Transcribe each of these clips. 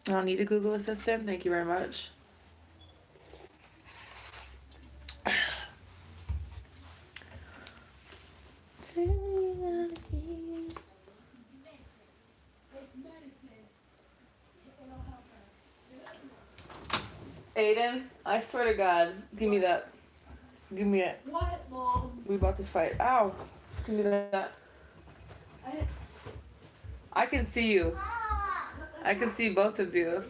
I don't need a Google Assistant. Thank you very much. Aiden, I swear to God, give me that. Give me it. What, Mom? We about to fight. Ow. Give me that. I can see you. I can see both of you.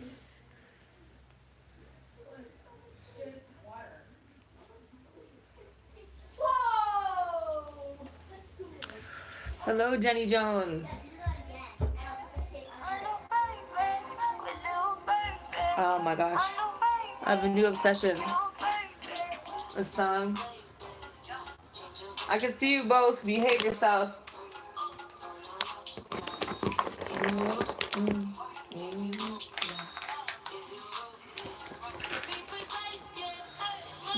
Hello, Jenny Jones. Oh my gosh. I have a new obsession. A song. I can see you both. Behave yourself.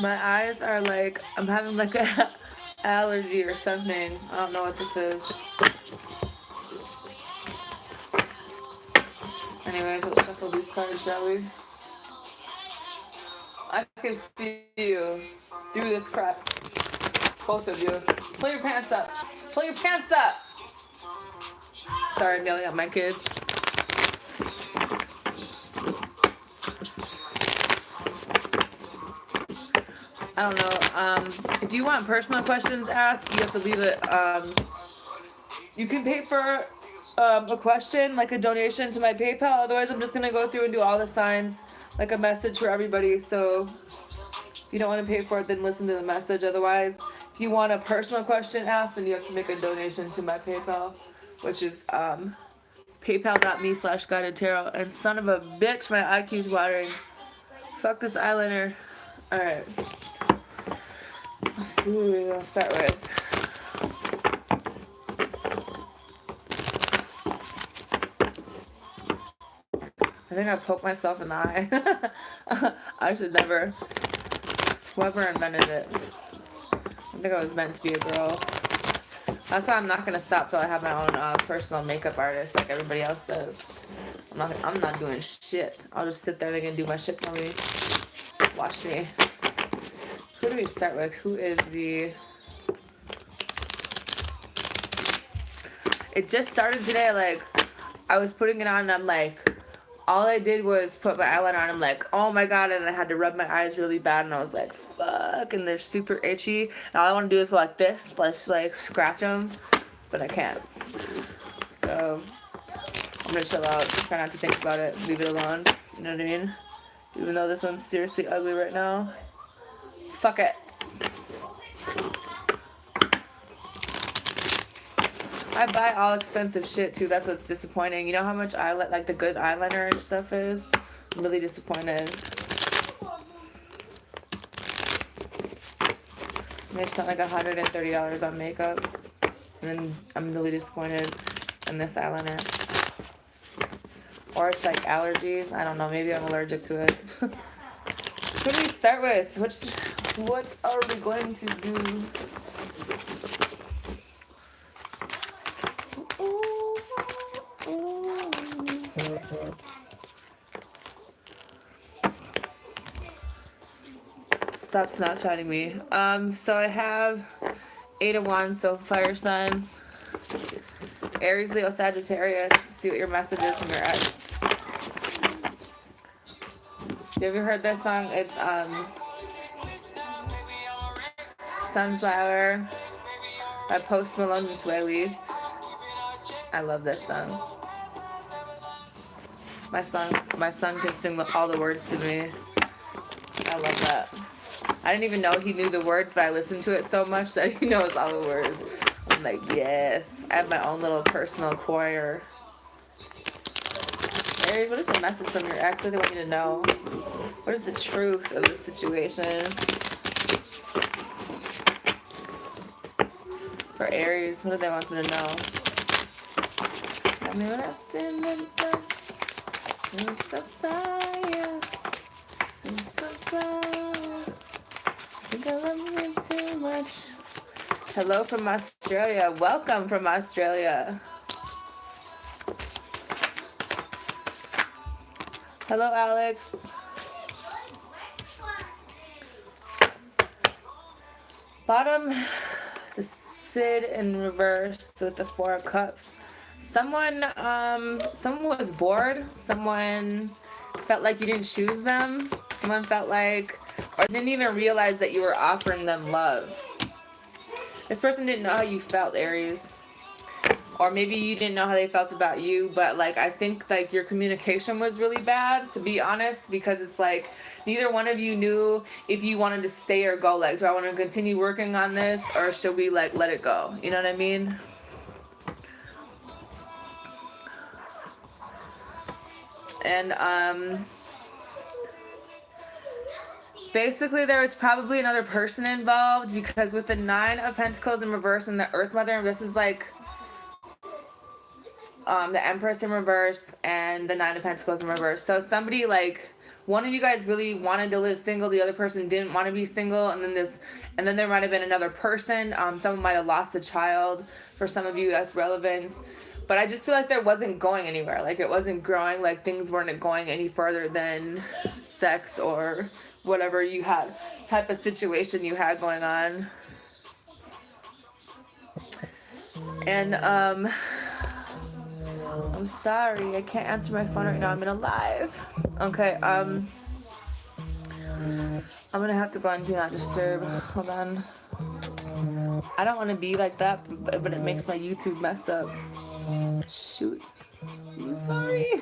My eyes are like, I'm having like a allergy or something. I don't know what this is. Anyways, let's shuffle these cards, shall we? I can see you do this crap. Both of you. Pull your pants up. Pull your pants up! Sorry, I'm yelling at my kids. I don't know. If you want personal questions asked, you have to leave it. You can pay for a question, like a donation to my PayPal. Otherwise, I'm just gonna go through and do all the signs, like a message for everybody. So if you don't want to pay for it, then listen to the message. Otherwise, if you want a personal question asked, then you have to make a donation to my PayPal, which is paypal.me/guided tarot. And son of a bitch, my eye keeps watering. Fuck this eyeliner. All right. Let's see what we're gonna start with. I think I poked myself in the eye. I should never. Whoever invented it. I think I was meant to be a girl. That's why I'm not gonna stop till I have my own personal makeup artist, like everybody else does. I'm not doing shit. I'll just sit there. They can do my shit for me. Watch me. Who do we start with? Who is the? It just started today. Like, I was putting it on, and I'm like, all I did was put my eyeliner on. I'm like, oh my god, and I had to rub my eyes really bad, and I was like, fuck, and they're super itchy. And all I want to do is go like this, like scratch them, but I can't. So I'm gonna chill out, try not to think about it, leave it alone. You know what I mean? Even though this one's seriously ugly right now. Fuck it. I buy all expensive shit too. That's what's disappointing. You know how much like the good eyeliner and stuff is? I'm really disappointed. I spent like $130 on makeup. And then I'm really disappointed in this eyeliner. Or it's like allergies. I don't know. Maybe I'm allergic to it. What do we start with? What are we going to do? Stop Snapchatting me. So I have 8 of Wands, so fire signs. Aries, Leo, Sagittarius. See what your message is from your ex. You ever heard this song? It's Sunflower by Post Malone and Sway Lee. I love this song. My son can sing all the words to me. I love that. I didn't even know he knew the words, but I listened to it so much that he knows all the words. I'm like, yes. I have my own little personal choir. Aries, what is the message from your ex? What do they want you to know? What is the truth of the situation? For Aries, what do they want them to know? Got me wrapped in the dust. I'm so tired. I'm so tired. I think I love you too much. Hello from Australia. Welcome from Australia. Hello, Alex. Bottom, the Cid in reverse with the Four of Cups. Someone was bored. Someone felt like you didn't choose them. Someone felt like, or didn't even realize that you were offering them love. This person didn't know how you felt, Aries. Or maybe you didn't know how they felt about you, but like I think like your communication was really bad, to be honest, because it's like neither one of you knew if you wanted to stay or go. Like, do I want to continue working on this, or should we like let it go? You know what I mean? And basically there was probably another person involved, because with the Nine of Pentacles in reverse and the Earth Mother, this is like the Empress in reverse and the Nine of Pentacles in reverse. So somebody, like, one of you guys really wanted to live single, the other person didn't want to be single, and then there might have been another person. Someone might have lost a child. For some of you, that's relevant. But I just feel like there wasn't going anywhere. Like, it wasn't growing. Like, things weren't going any further than sex or whatever you had, type of situation you had going on. And I'm sorry, I can't answer my phone right now. I'm in a live. Okay, I'm gonna have to go and do not disturb. Hold on. I don't want to be like that, but it makes my YouTube mess up. Shoot. I'm sorry.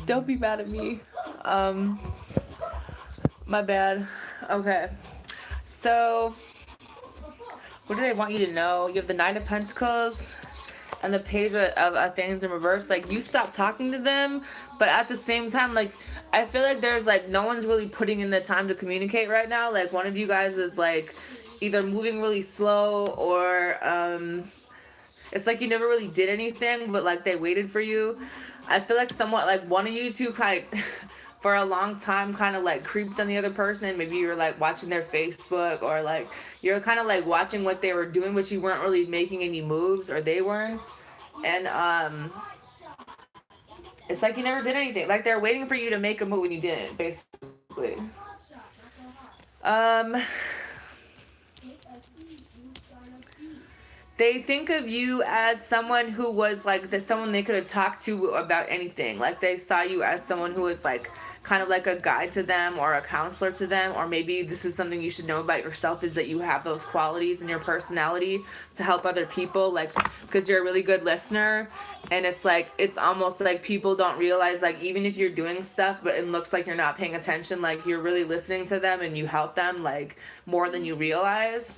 Don't be mad at me. My bad. Okay. So, what do they want you to know? You have the Nine of Pentacles and the Page of things in reverse. Like, you stop talking to them, but at the same time, like, I feel like there's like no one's really putting in the time to communicate right now. Like, one of you guys is like either moving really slow, or it's like you never really did anything, but like they waited for you. I feel like somewhat like one of you two kind of for a long time kind of like creeped on the other person. Maybe you were like watching their Facebook, or like you're kind of like watching what they were doing, but you weren't really making any moves, or they weren't. And it's like you never did anything. Like they're waiting for you to make a move and you didn't, basically. They think of you as someone who was like someone they could have talked to about anything. Like they saw you as someone who was like kind of like a guide to them, or a counselor to them. Or maybe this is something you should know about yourself, is that you have those qualities in your personality to help other people, like because you're a really good listener. And it's like it's almost like people don't realize, like even if you're doing stuff but it looks like you're not paying attention, like you're really listening to them and you help them like more than you realize.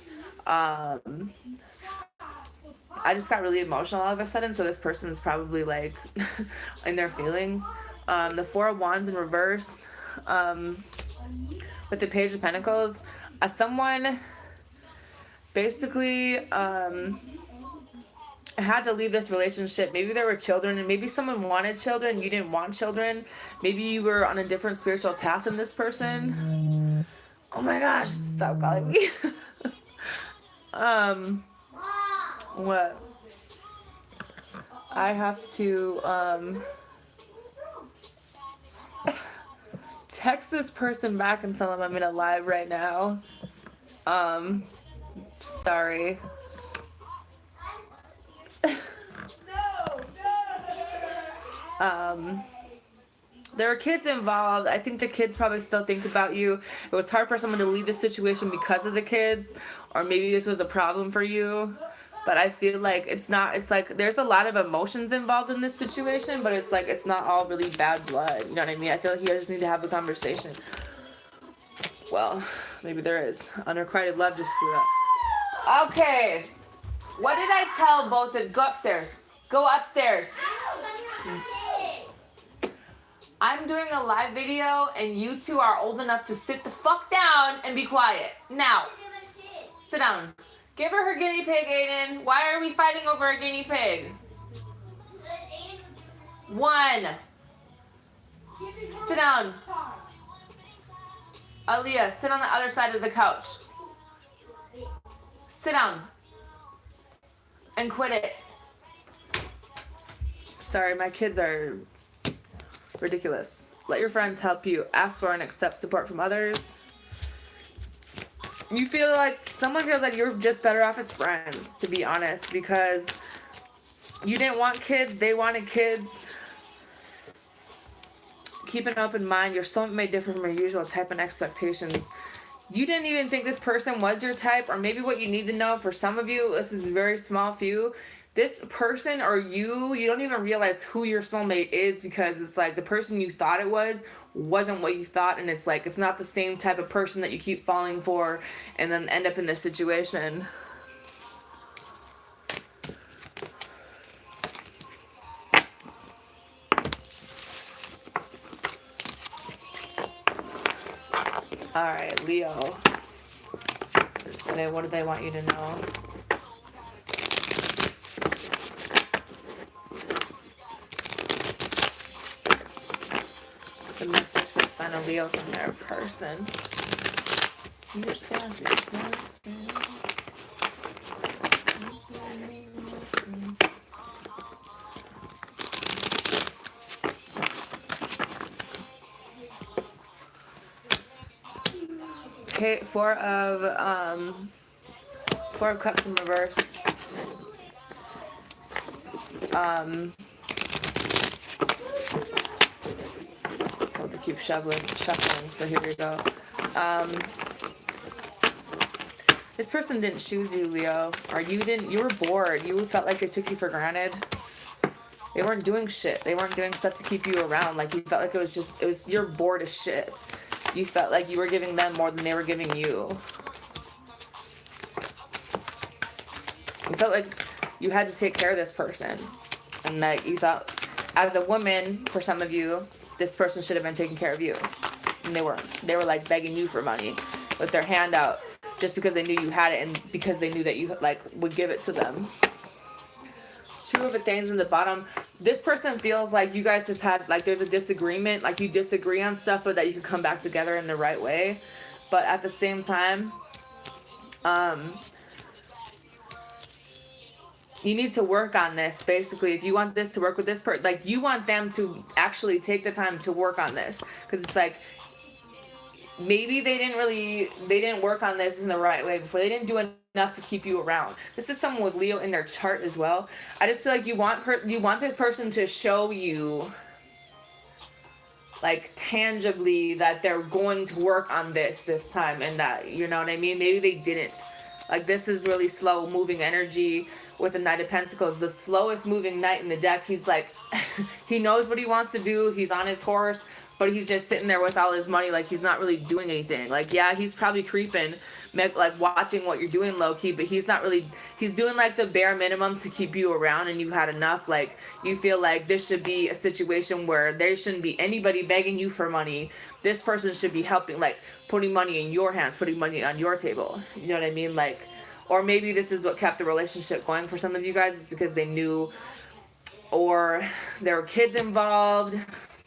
I just got really emotional all of a sudden, so this person's probably like in their feelings. The Four of Wands in reverse, with the Page of Pentacles, someone basically had to leave this relationship. Maybe there were children, and maybe someone wanted children, you didn't want children. Maybe you were on a different spiritual path than this person. Oh my gosh, stop calling me. What? I have to text this person back and tell them I'm in a live right now. Sorry. There were kids involved. I think the kids probably still think about you. It was hard for someone to leave the situation because of the kids, or maybe this was a problem for you. But I feel like it's like there's a lot of emotions involved in this situation, but it's like it's not all really bad blood. You know what I mean? I feel like you guys just need to have a conversation. Well, maybe there is. Unrequited love just flew up. Okay. What did I tell both of you? Go upstairs. Go upstairs. I'm doing a live video, and you two are old enough to sit the fuck down and be quiet. Now. Sit down. Give her guinea pig, Aiden. Why are we fighting over a guinea pig? One. Sit down. Aaliyah, sit on the other side of the couch. Sit down. And quit it. Sorry, my kids are Ridiculous. Let your friends help you. Ask for and accept support from others. You feel like someone feels like you're just better off as friends, to be honest, because you didn't want kids, they wanted kids. Keep an open mind. Your soulmate may differ from your usual type and expectations. You didn't even think this person was your type, or maybe what you need to know for some of you, this is a very small few. This person or you don't even realize who your soulmate is, because it's like the person you thought it was wasn't what you thought, and it's like it's not the same type of person that you keep falling for and then end up in this situation. Alright, Leo. What do they want you to know? The message for the sign of Leo from their person. You're scared. Okay, Four of Cups in reverse. Just have to keep shuffling, so here we go. This person didn't choose you, Leo, or you were bored. You felt like they took you for granted. They weren't doing shit. They weren't doing stuff to keep you around. Like, you felt like you're bored as shit. You felt like you were giving them more than they were giving you. You felt like you had to take care of this person. And that you thought, as a woman, for some of you, this person should have been taking care of you. And they weren't. They were like begging you for money with their hand out just because they knew you had it and because they knew that you like would give it to them. Two of the things in the bottom. This person feels like you guys just had, like, there's a disagreement, like you disagree on stuff, but that you can come back together in the right way. But at the same time, you need to work on this. Basically, if you want this to work with this person, like, you want them to actually take the time to work on this, because it's like maybe they didn't work on this in the right way before. They didn't do enough to keep you around. This is someone with Leo in their chart as well. I just feel like you want this person to show you, like, tangibly that they're going to work on this time, and that, you know what I mean? Maybe they didn't. Like, this is really slow moving energy with the Knight of Pentacles. The slowest moving knight in the deck. He's like, he knows what he wants to do. He's on his horse, but he's just sitting there with all his money. Like, he's not really doing anything. Like, yeah, he's probably creeping, like, watching what you're doing low-key, but he's not really, he's doing, like, the bare minimum to keep you around, and you've had enough. Like, you feel like this should be a situation where there shouldn't be anybody begging you for money. This person should be helping, like, putting money in your hands, putting money on your table. You know what I mean? Like, or maybe this is what kept the relationship going for some of you guys, is because they knew, or there were kids involved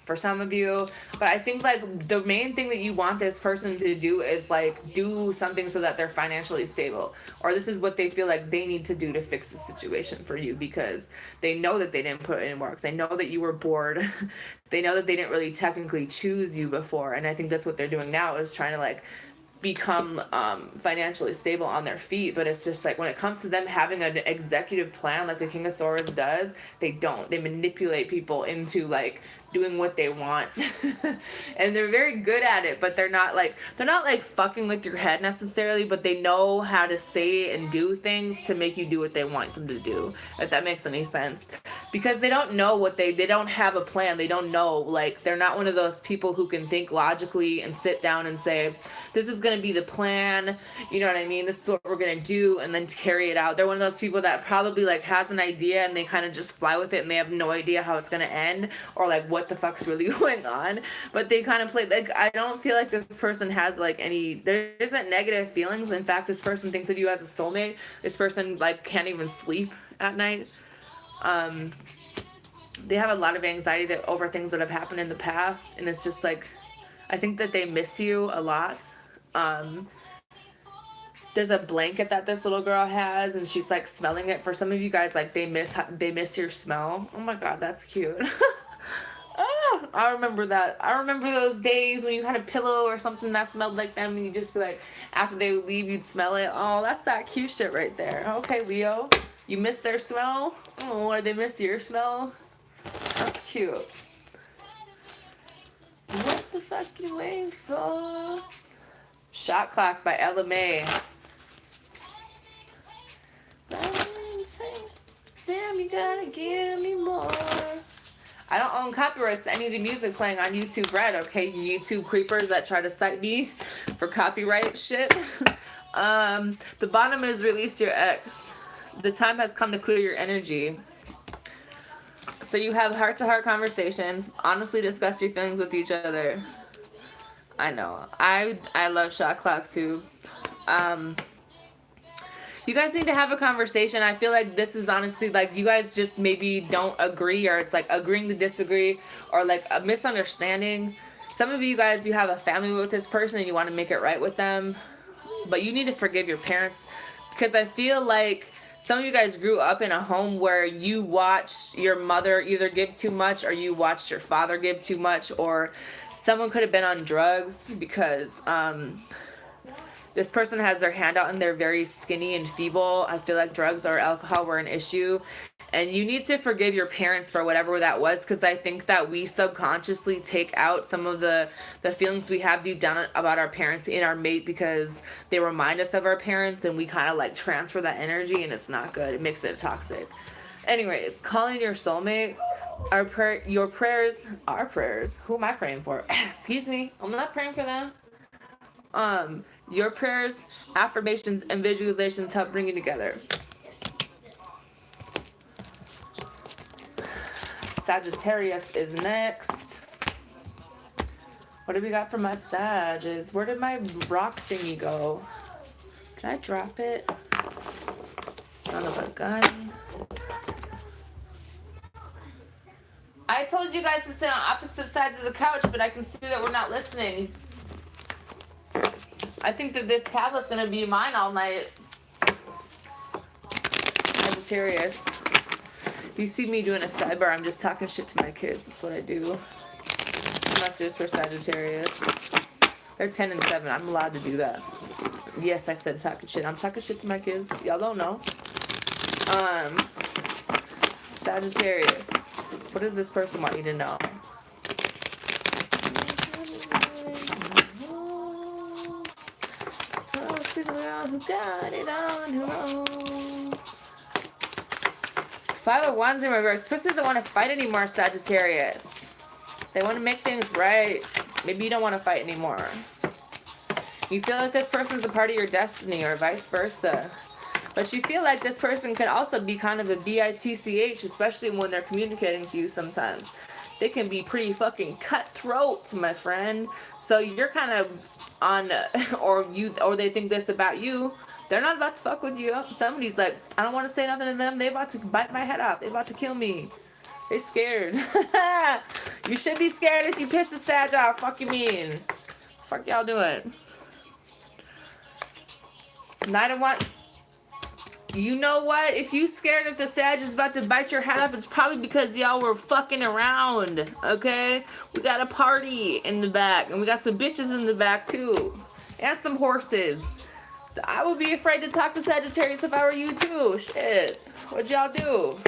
for some of you. But I think, like, the main thing that you want this person to do is, like, do something so that they're financially stable, or this is what they feel like they need to do to fix the situation for you, because they know that they didn't put in work. They know that you were bored. They know that they didn't really technically choose you before, and I think that's what they're doing now, is trying to, like, become financially stable on their feet. But it's just like, when it comes to them having an executive plan like the King of Swords does, they don't. They manipulate people into, like, doing what they want. And they're very good at it, but they're not like fucking with your head necessarily, but they know how to say and do things to make you do what they want them to do, if that makes any sense. Because they don't know what they don't have a plan. They don't know, like, they're not one of those people who can think logically and sit down and say, this is going to be the plan, you know what I mean, this is what we're going to do, and then to carry it out. They're one of those people that probably, like, has an idea and they kind of just fly with it, and they have no idea how it's going to end, or, like, what the fuck's really going on. But they kind of play, like, I don't feel like this person has, like, there isn't negative feelings. In fact, this person thinks of you as a soulmate. This person, like, can't even sleep at night. They have a lot of anxiety over things that have happened in the past, and it's just like, I think that they miss you a lot. There's a blanket that this little girl has, and she's, like, smelling it. For some of you guys, like, they miss your smell. Oh my god, that's cute. Oh, I remember that. I remember those days when you had a pillow or something that smelled like them, and you just be like, after they would leave, you'd smell it. Oh, that's that cute shit right there. Okay, Leo, you miss their smell? Oh, or they miss your smell? That's cute. What the fuck you waiting for? Shot Clock by Ella May. Sam, you gotta give me more. I don't own copyrights to any of the music playing on YouTube Red, okay? You YouTube creepers that try to cite me for copyright shit. The bottom is release your ex. The time has come to clear your energy. So you have heart-to-heart conversations. Honestly discuss your feelings with each other. I know. I love Shot Clock too. You guys need to have a conversation. I feel like this is honestly like you guys just maybe don't agree, or it's like agreeing to disagree, or like a misunderstanding. Some of you guys, you have a family with this person and you want to make it right with them, but you need to forgive your parents, because I feel like some of you guys grew up in a home where you watched your mother either give too much, or you watched your father give too much, or someone could have been on drugs, because this person has their hand out and they're very skinny and feeble. I feel like drugs or alcohol were an issue. And you need to forgive your parents for whatever that was, because I think that we subconsciously take out some of the feelings we have deep down about our parents in our mate, because they remind us of our parents, and we kind of like transfer that energy, and it's not good. It makes it toxic. Anyways, calling your soulmates. Your prayers, our prayers. Who am I praying for? Excuse me. I'm not praying for them. Your prayers, affirmations, and visualizations help bring you together. Sagittarius is next. What do we got for my Sages? Where did my rock thingy go? Can I drop it? Son of a gun. I told you guys to sit on opposite sides of the couch, but I can see that we're not listening. I think that this tablet's gonna be mine all night. Sagittarius. You see me doing a sidebar, I'm just talking shit to my kids. That's what I do. Messages for Sagittarius. They're 10 and 7. I'm allowed to do that. Yes, I said talking shit. I'm talking shit to my kids. Y'all don't know. Sagittarius. What does this person want you to know? Girl who got it on her own. 5 of Wands in reverse. This person doesn't want to fight anymore, Sagittarius. They want to make things right. Maybe you don't want to fight anymore. You feel like this person's a part of your destiny, or vice versa. But you feel like this person can also be kind of a bitch, especially when they're communicating to you sometimes. They can be pretty fucking cutthroat, my friend. So you're kind of on, or they think this about you. They're not about to fuck with you. Somebody's like, I don't want to say nothing to them. They about to bite my head off. They about to kill me. They scared. You should be scared if you piss a Sag off. Fuck you mean? Fuck y'all doing? Knight of Wands. You know what? If you scared if the Sag is about to bite your head off, it's probably because y'all were fucking around, okay? We got a party in the back, and we got some bitches in the back, too. And some horses. I would be afraid to talk to Sagittarius if I were you, too. Shit. What'd y'all do?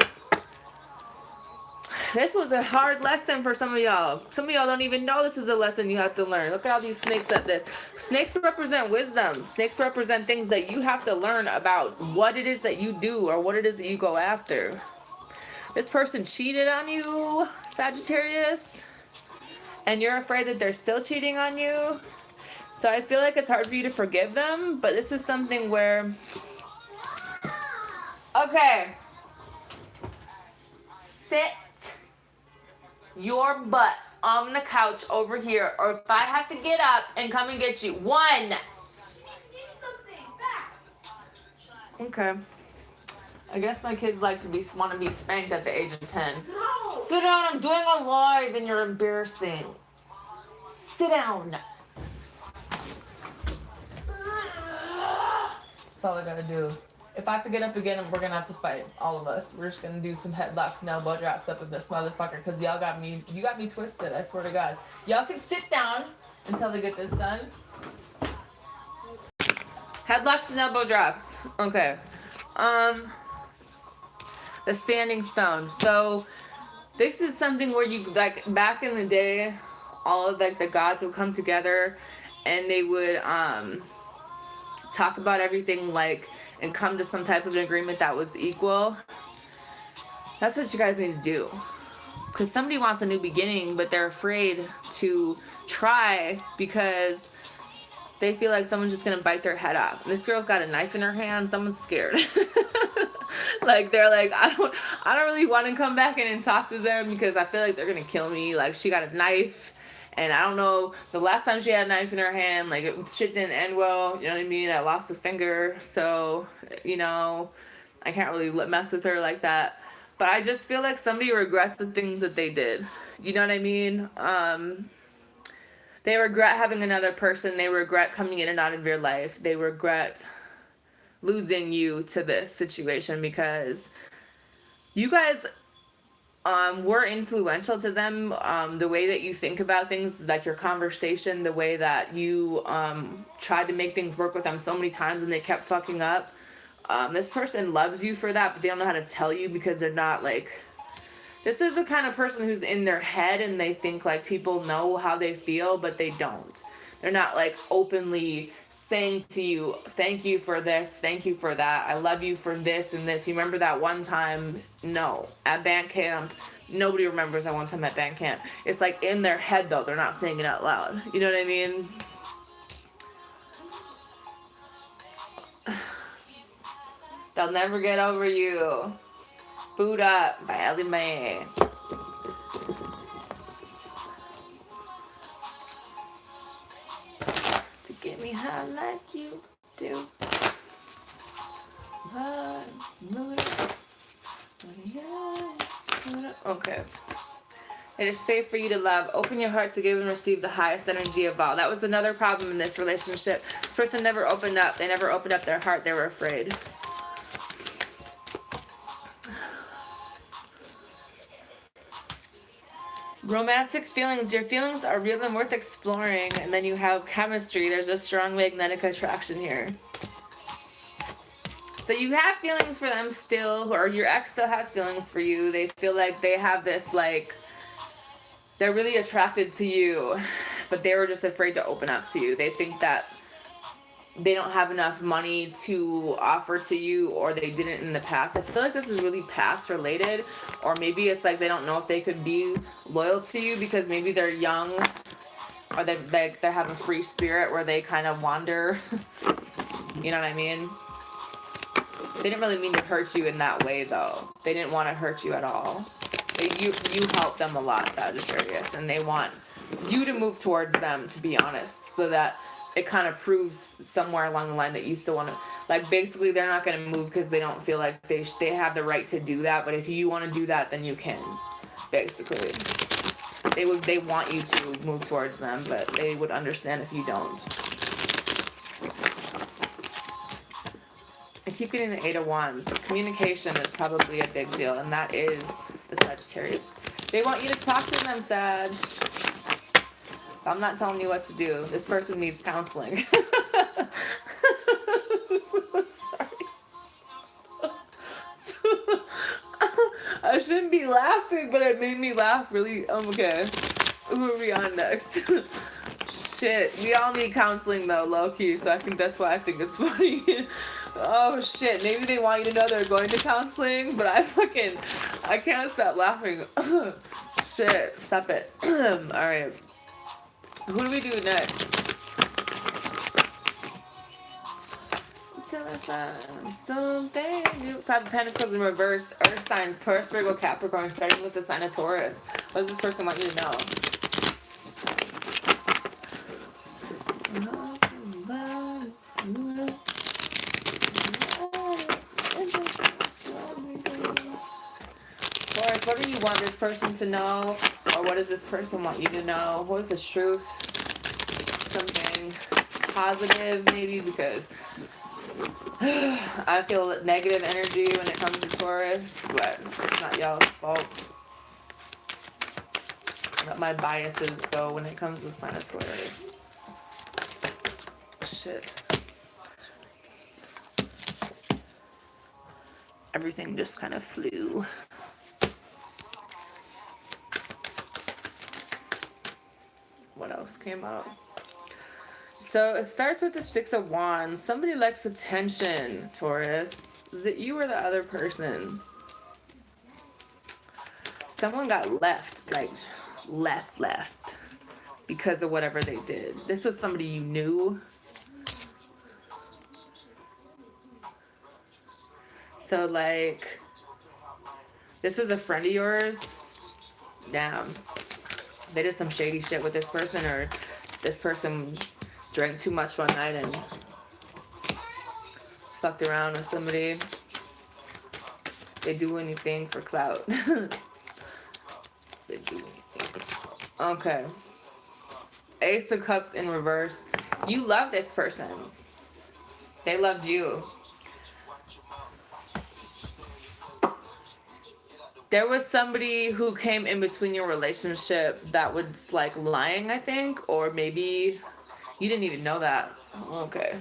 This was a hard lesson for some of y'all. Some of y'all don't even know this is a lesson you have to learn. Look at all these snakes at this. Snakes represent wisdom. Snakes represent things that you have to learn about what it is that you do, or what it is that you go after. This person cheated on you, Sagittarius, and you're afraid that they're still cheating on you. So I feel like it's hard for you to forgive them, but this is something where... Okay. Sit your butt on the couch over here, or if I have to get up and come and get you. 1. Okay. I guess my kids like to want to be spanked at the age of 10. No. Sit down. I'm doing a live and you're embarrassing. Sit down. That's all I gotta do. If I have to get up again, we're gonna have to fight, all of us. We're just gonna do some headlocks and elbow drops up in this motherfucker, because you got me twisted, I swear to God. Y'all can sit down until they get this done. Headlocks and elbow drops. Okay. The standing stone. So this is something where you, like, back in the day, all of, like, the gods would come together and they would talk about everything, like, and come to some type of an agreement that was equal. That's what you guys need to do. Because somebody wants a new beginning, but they're afraid to try because they feel like someone's just gonna bite their head off. And this girl's got a knife in her hand. Someone's scared. Like, they're like, I don't really want to come back in and talk to them because I feel like they're gonna kill me. Like, she got a knife, and I don't know, the last time she had a knife in her hand, like, shit didn't end well. You know what I mean? I lost a finger, so, you know, I can't really mess with her like that. But I just feel like somebody regrets the things that they did. You know what I mean? They regret having another person. They regret coming in and out of your life. They regret losing you to this situation because you guys were influential to them. The way that you think about things, like your conversation, the way that you tried to make things work with them so many times and they kept fucking up. This person loves you for that, but they don't know how to tell you because they're not, like... This is the kind of person who's in their head and they think, like, people know how they feel, but they don't. They're not, like, openly saying to you, thank you for this, thank you for that, I love you for this and this. You remember that one time? No. At band camp, nobody remembers that one time at band camp. It's, like, in their head, though. They're not saying it out loud. You know what I mean? They'll never get over you. Boot Up by Ellie Mae. To get me high like you do. Okay. It is safe for you to love. Open your heart to give and receive the highest energy of all. That was another problem in this relationship. This person never opened up. They never opened up their heart. They were afraid. Romantic feelings. Your feelings are real and worth exploring. And then you have chemistry. There's a strong magnetic attraction here. So you have feelings for them still, or your ex still has feelings for you. They feel like they have this, like, they're really attracted to you, but they were just afraid to open up to you. They think that they don't have enough money to offer to you, or they didn't in the past. I feel like this is really past related, or maybe it's like they don't know if they could be loyal to you because maybe they're young, or they have a free spirit where they kind of wander. You know what I mean? They didn't really mean to hurt you in that way, though. They didn't want to hurt you at all. You help them a lot, Sagittarius, and they want you to move towards them, to be honest, so that it kind of proves somewhere along the line that you still want to, like, basically they're not going to move because they don't feel like they have the right to do that, but if you want to do that, then you can, basically. They want you to move towards them, but they would understand if you don't. I keep getting the 8 of Wands. Communication is probably a big deal, and that is the Sagittarius. They want you to talk to them, Sag. I'm not telling you what to do. This person needs counseling. I'm sorry. I shouldn't be laughing, but it made me laugh really. Okay. Who are we on next? Shit. We all need counseling, though, low-key, so I think that's why I think it's funny. Oh, shit. Maybe they want you to know they're going to counseling, but I can't stop laughing. Shit. Stop it. All right. Who do we do next? Until I find something new. 5 of Pentacles in reverse. Earth signs, Taurus, Virgo, Capricorn, starting with the sign of Taurus. What does this person want you to know? Taurus, what do you want this person to know? Or what does this person want you to know? What is the truth? Something positive, maybe, because I feel negative energy when it comes to Taurus, but it's not y'all's fault. Let my biases go when it comes to sign of Taurus. Shit. Everything just kind of flew. What else came out? So it starts with the Six of Wands. Somebody likes attention, Taurus. Is it you or the other person? Someone got left, like left because of whatever they did. This was somebody you knew. So like, this was a friend of yours. Damn. They did some shady shit with this person, or this person drank too much one night and fucked around with somebody. They do anything for clout. They do anything. Okay. Ace of Cups in reverse. You love this person. They loved you. There was somebody who came in between your relationship that was like lying, I think, or maybe you didn't even know that. Okay.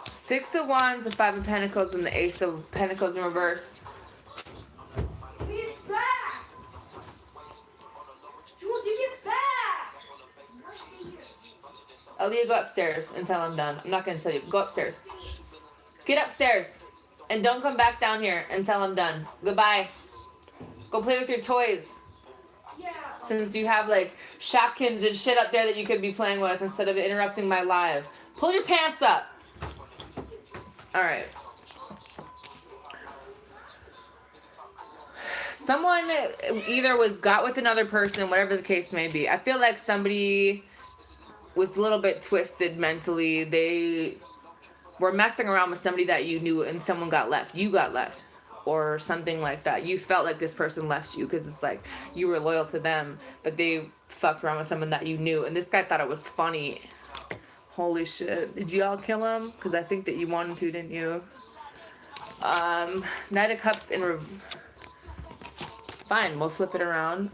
Six of Wands, the Five of Pentacles, and the Ace of Pentacles in reverse. Aaliyah, go upstairs until I'm done. I'm not going to tell you. Go upstairs. Get upstairs. And don't come back down here until I'm done. Goodbye. Go play with your toys. Yeah. Since you have like Shopkins and shit up there that you could be playing with instead of interrupting my live. Pull your pants up. Alright. Someone either got with another person, whatever the case may be. I feel like somebody was a little bit twisted mentally. They were messing around with somebody that you knew and someone got left. You got left or something like that. You felt like this person left you because it's like you were loyal to them, but they fucked around with someone that you knew. And this guy thought it was funny. Holy shit. Did you all kill him? Because I think that you wanted to, didn't you? Knight of Cups in Fine, we'll flip it around.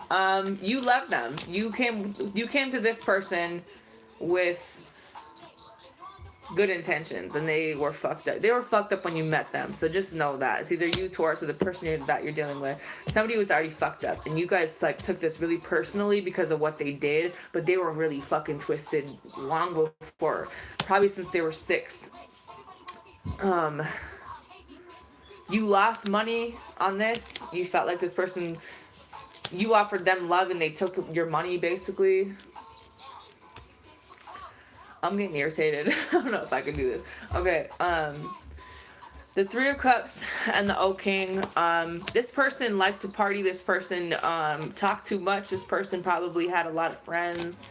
You love them. You came to this person with good intentions, and they were fucked up. They were fucked up when you met them, so just know that. It's either you, Taurus, or the person that you're dealing with. Somebody was already fucked up, and you guys like took this really personally because of what they did, but they were really fucking twisted long before, probably since they were 6. You lost money on this. You felt like this person, you offered them love and they took your money basically. I'm getting irritated. I don't know if I can do this. Okay, the Three of Cups and the O King. This person liked to party. This person talked too much. This person probably had a lot of friends.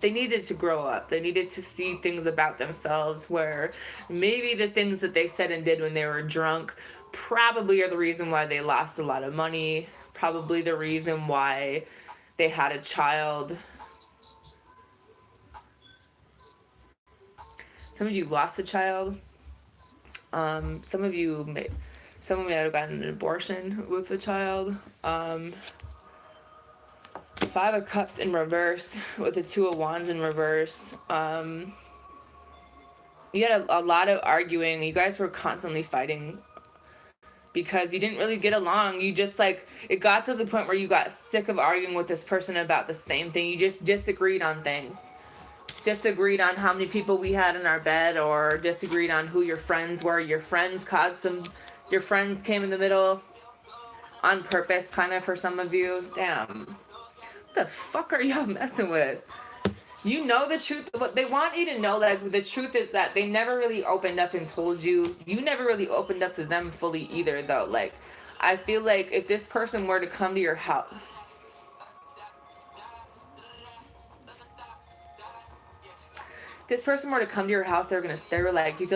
They needed to grow up. They needed to see things about themselves where maybe the things that they said and did when they were drunk probably are the reason why they lost a lot of money. Probably the reason why they had a child. Some of you lost a child. Some of you may have gotten an abortion with a child. 5 of Cups in reverse with the 2 of Wands in reverse. You had a lot of arguing. You guys were constantly fighting because you didn't really get along. You just like, it got to the point where you got sick of arguing with this person about the same thing. You just disagreed on things. Disagreed on how many people we had in our bed, or disagreed on who your friends were. Your friends came in the middle on purpose, kind of, for some of you. Damn. What the fuck are y'all messing with? You know the truth. What they want you to know, like, the truth is that they never really opened up and told you. You never really opened up to them fully either, though. Like, I feel like if this person were to come to your house, you feel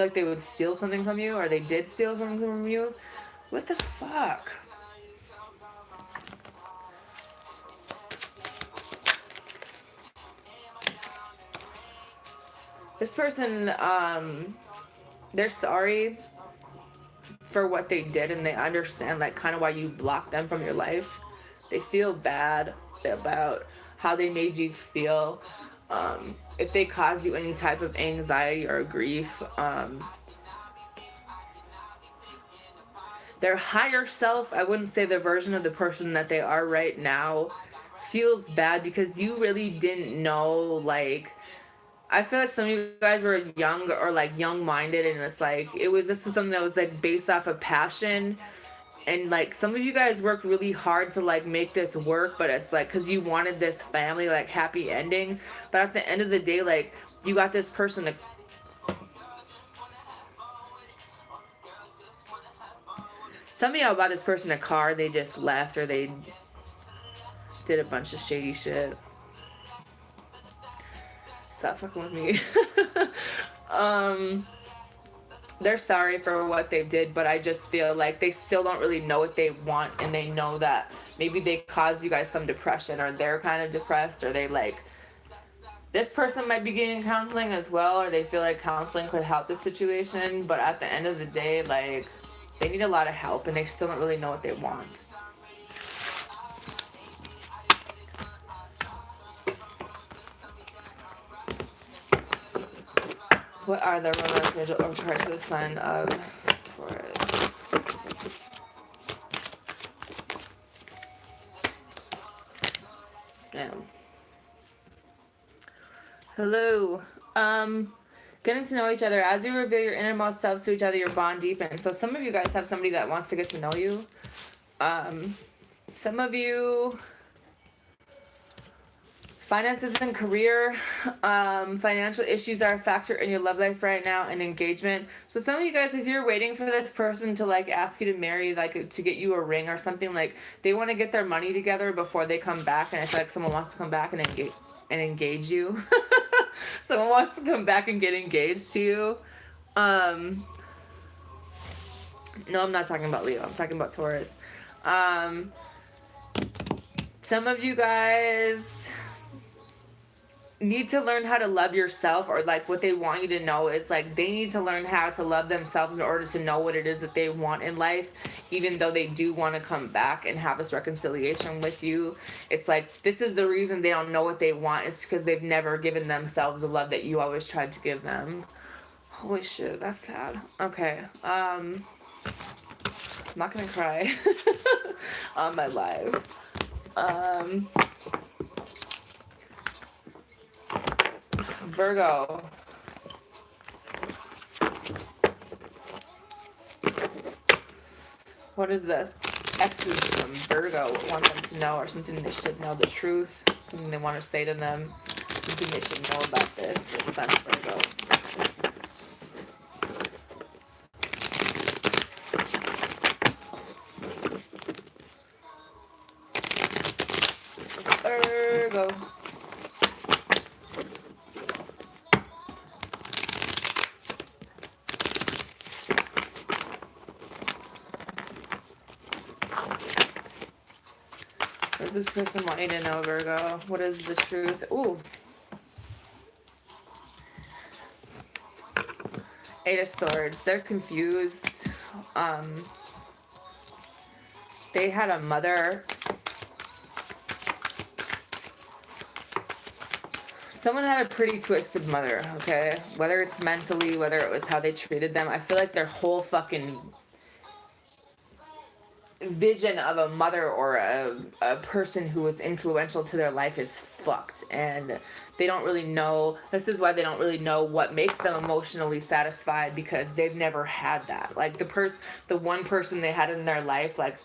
like they would steal something from you, or they did steal something from you. What the fuck? This person, they're sorry for what they did, and they understand like kind of why you blocked them from your life. They feel bad about how they made you feel. If they caused you any type of anxiety or grief, their higher self, I wouldn't say the version of the person that they are right now, feels bad because you really didn't know, like, I feel like some of you guys were young or like young minded, and it's like this was something that was like based off of passion, and like some of you guys worked really hard to like make this work, but it's like because you wanted this family like happy ending, but at the end of the day, like you got this person to, some of y'all bought this person a car, they just left, or they did a bunch of shady shit. Stop fucking with me. They're sorry for what they did, but I just feel like they still don't really know what they want, and they know that maybe they caused you guys some depression, or they're kind of depressed, or they like, this person might be getting counseling as well, or they feel like counseling could help the situation, but at the end of the day, like, they need a lot of help, and they still don't really know what they want. What are the romance major overcards for the sign of Taurus? Damn. Hello. Getting to know each other. As you reveal your innermost selves to each other, your bond deepens. So some of you guys have somebody that wants to get to know you. Some of you, finances and career, financial issues are a factor in your love life right now, and engagement. So some of you guys, if you're waiting for this person to like ask you to marry, like to get you a ring or something, like they want to get their money together before they come back, and I feel like someone wants to come back and engage you. Someone wants to come back and get engaged to you. No, I'm not talking about Leo. I'm talking about Taurus. Some of you guys need to learn how to love yourself, or like what they want you to know is like they need to learn how to love themselves in order to know what it is that they want in life, even though they do want to come back and have this reconciliation with you. It's like this is the reason they don't know what they want, is because they've never given themselves the love that you always tried to give them. Holy shit, that's sad. Okay, I'm not gonna cry on my live. Virgo. What is this? Exes from Virgo want them to know, or something they should know, the truth, something they want to say to them, something they should know about this with Sun Virgo. Virgo. What does this person want you to know, Virgo? What is the truth? Ooh. Eight of Swords. They're confused. They had a mother. Someone had a pretty twisted mother, okay? Whether it's mentally, whether it was how they treated them. I feel like their whole fucking vision of a mother or a person who was influential to their life is fucked, and they don't really know. This is why they don't really know what makes them emotionally satisfied, because they've never had that. Like the one person they had in their life, like,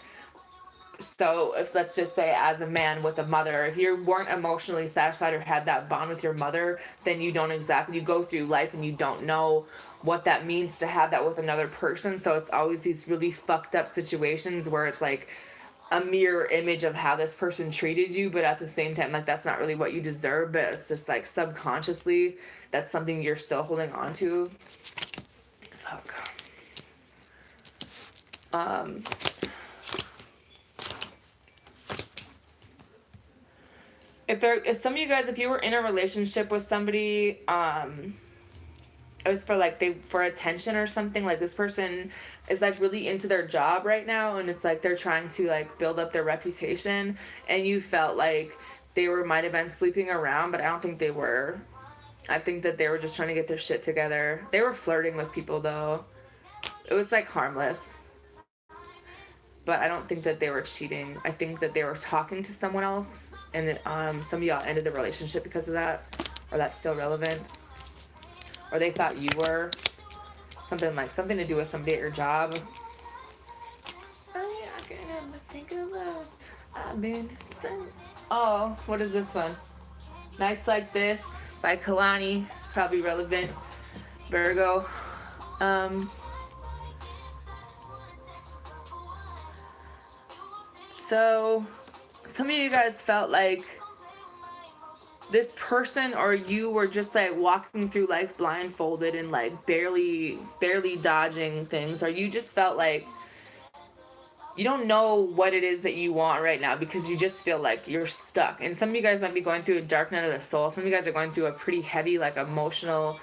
so if let's just say as a man with a mother, if you weren't emotionally satisfied or had that bond with your mother, then you don't exactly, you go through life and you don't know what that means to have that with another person. So it's always these really fucked up situations where it's like a mirror image of how this person treated you, but at the same time, like, that's not really what you deserve, but it's just like subconsciously that's something you're still holding on to. Fuck. If some of you guys, if you were in a relationship with somebody, it was for like for attention or something. Like this person is like really into their job right now, and it's like they're trying to like build up their reputation, and you felt like they might have been sleeping around, but I don't think they were. I think that they were just trying to get their shit together. They were flirting with people though. It was like harmless, but I don't think that they were cheating. I think that they were talking to someone else, and some of y'all ended the relationship because of that, or that's still relevant, or they thought you were something to do with somebody at your job. Oh yeah, I can never think of those. I've been sent. Oh, what is this one? Nights Like This by Kalani. It's probably relevant. Virgo. So some of you guys felt like this person or you were just like walking through life blindfolded and like barely dodging things, or you just felt like you don't know what it is that you want right now because you just feel like you're stuck. And some of you guys might be going through a dark night of the soul. Some of you guys are going through a pretty heavy like emotional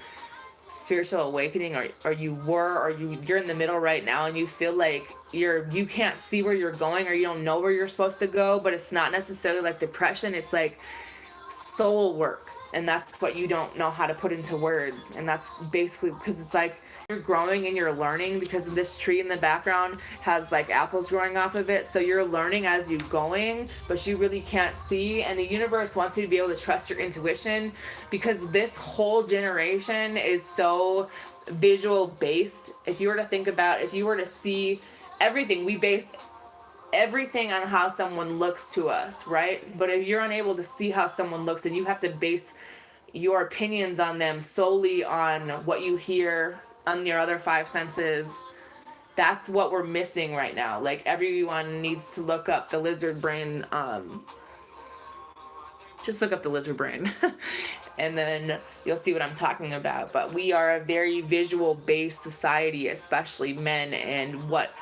spiritual awakening, or you're in the middle right now and you feel like you can't see where you're going, or you don't know where you're supposed to go. But it's not necessarily like depression, it's like soul work, and that's what you don't know how to put into words. And that's basically because it's like you're growing and you're learning, because this tree in the background has like apples growing off of it, so you're learning as you're going, but you really can't see. And the universe wants you to be able to trust your intuition, because this whole generation is so visual based. If you were to see everything, we base everything on how someone looks to us, right? But if you're unable to see how someone looks, then you have to base your opinions on them solely on what you hear on your other five senses. That's what we're missing right now. Like everyone needs to look up the lizard brain. Just look up the lizard brain and then you'll see what I'm talking about. But we are a very visual based society, especially men. And what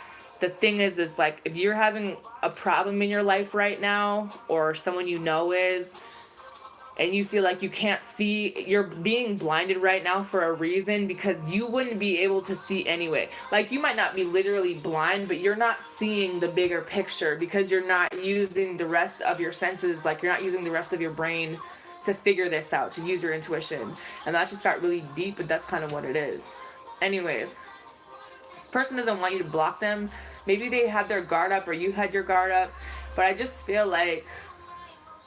the thing is like, if you're having a problem in your life right now, or someone you know is, and you feel like you can't see, you're being blinded right now for a reason, because you wouldn't be able to see anyway. Like you might not be literally blind, but you're not seeing the bigger picture because you're not using the rest of your senses. Like you're not using the rest of your brain to figure this out, to use your intuition. And that just got really deep, but that's kind of what it is. Anyways, this person doesn't want you to block them. Maybe they had their guard up, or you had your guard up, but I just feel like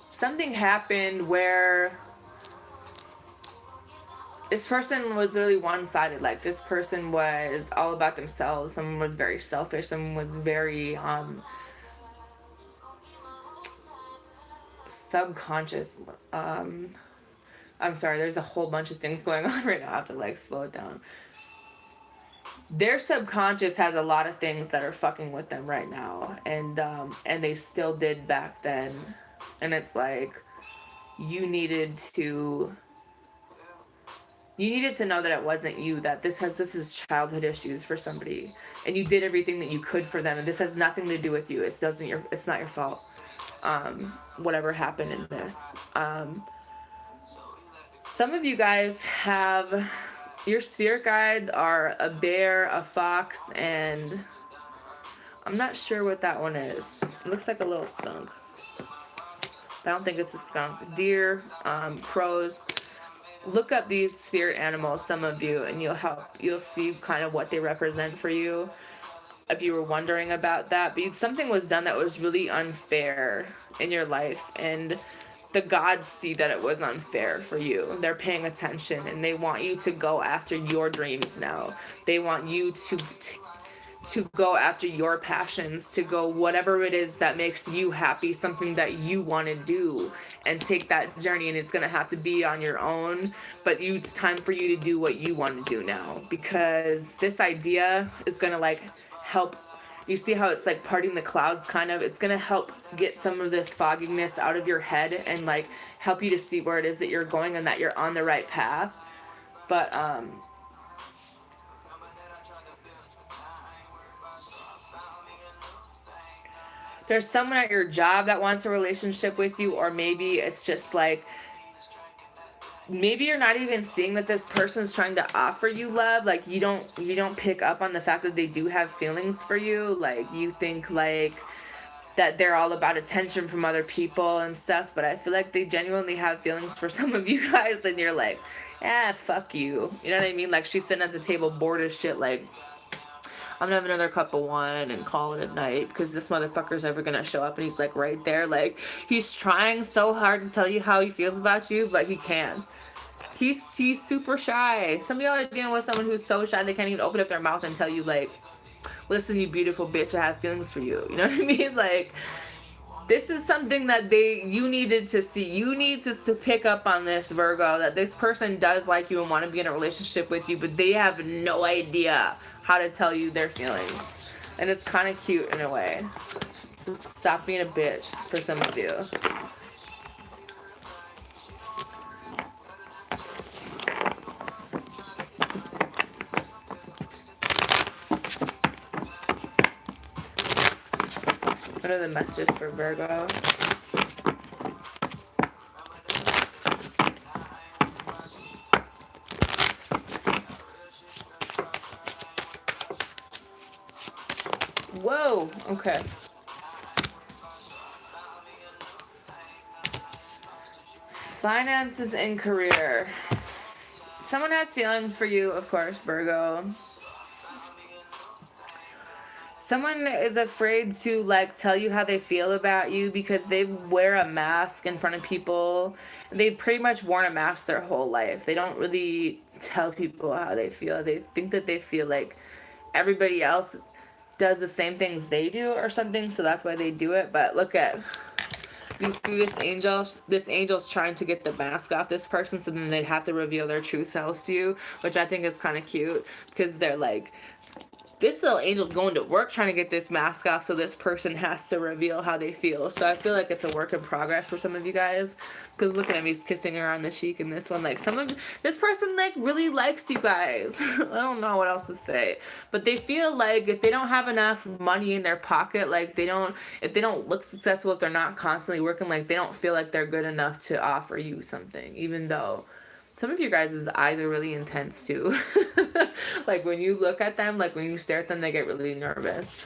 something happened where this person was really one-sided. Like this person was all about themselves. Someone was very selfish. Someone was very subconscious. I'm sorry, there's a whole bunch of things going on right now. I have to like slow it down. Their subconscious has a lot of things that are fucking with them right now, and they still did back then. And it's like you needed to know that it wasn't you, that this is childhood issues for somebody, and you did everything that you could for them, and this has nothing to do with you. It's not your fault. Whatever happened in this. Some of you guys have, your spirit guides are a bear, a fox, and I'm not sure what that one is. It looks like a little skunk. I don't think it's a skunk. Deer, crows. Look up these spirit animals, some of you, and you'll see kind of what they represent for you, if you were wondering about that. But something was done that was really unfair in your life, and the gods see that it was unfair for you. They're paying attention, and they want you to go after your dreams now. They want you to go after your passions, to go whatever it is that makes you happy, something that you want to do, and take that journey. And it's going to have to be on your own, but it's time for you to do what you want to do now, because this idea is going to like help. You see how it's like parting the clouds, kind of? It's going to help get some of this fogginess out of your head and like help you to see where it is that you're going and that you're on the right path. But there's someone at your job that wants a relationship with you, or maybe it's just like maybe you're not even seeing that this person's trying to offer you love. Like you don't pick up on the fact that they do have feelings for you. Like you think like that they're all about attention from other people and stuff, but I feel like they genuinely have feelings for some of you guys, and you're like, fuck you. You know what I mean? Like she's sitting at the table bored as shit, like, I'm gonna have another cup of wine and call it a night because this motherfucker's never gonna show up, and he's like right there, like he's trying so hard to tell you how he feels about you, but he can't. He's super shy. Some of y'all are dealing with someone who's so shy they can't even open up their mouth and tell you like, listen, you beautiful bitch, I have feelings for you. You know what I mean? Like, this is something that you needed to see. You need to pick up on this, Virgo, that this person does like you and want to be in a relationship with you, but they have no idea how to tell you their feelings. And it's kind of cute in a way. So stop being a bitch for some of you. What are the messages for Virgo? Whoa, okay. Finances and career. Someone has feelings for you, of course, Virgo. Someone is afraid to like tell you how they feel about you because they wear a mask in front of people. They've pretty much worn a mask their whole life. They don't really tell people how they feel. They think that they feel like everybody else does the same things they do or something, so that's why they do it. But look at this angel. This angel's trying to get the mask off this person, so then they'd have to reveal their true selves to you, which I think is kind of cute because they're like, this little angel's going to work trying to get this mask off, so this person has to reveal how they feel. So I feel like it's a work in progress for some of you guys. Because look at him, he's kissing her on the cheek, and this one, like, this person, like, really likes you guys. I don't know what else to say. But they feel like if they don't have enough money in their pocket, like, if they don't look successful, if they're not constantly working, like, they don't feel like they're good enough to offer you something, even though some of you guys' eyes are really intense too. Like when you look at them, like when you stare at them, they get really nervous.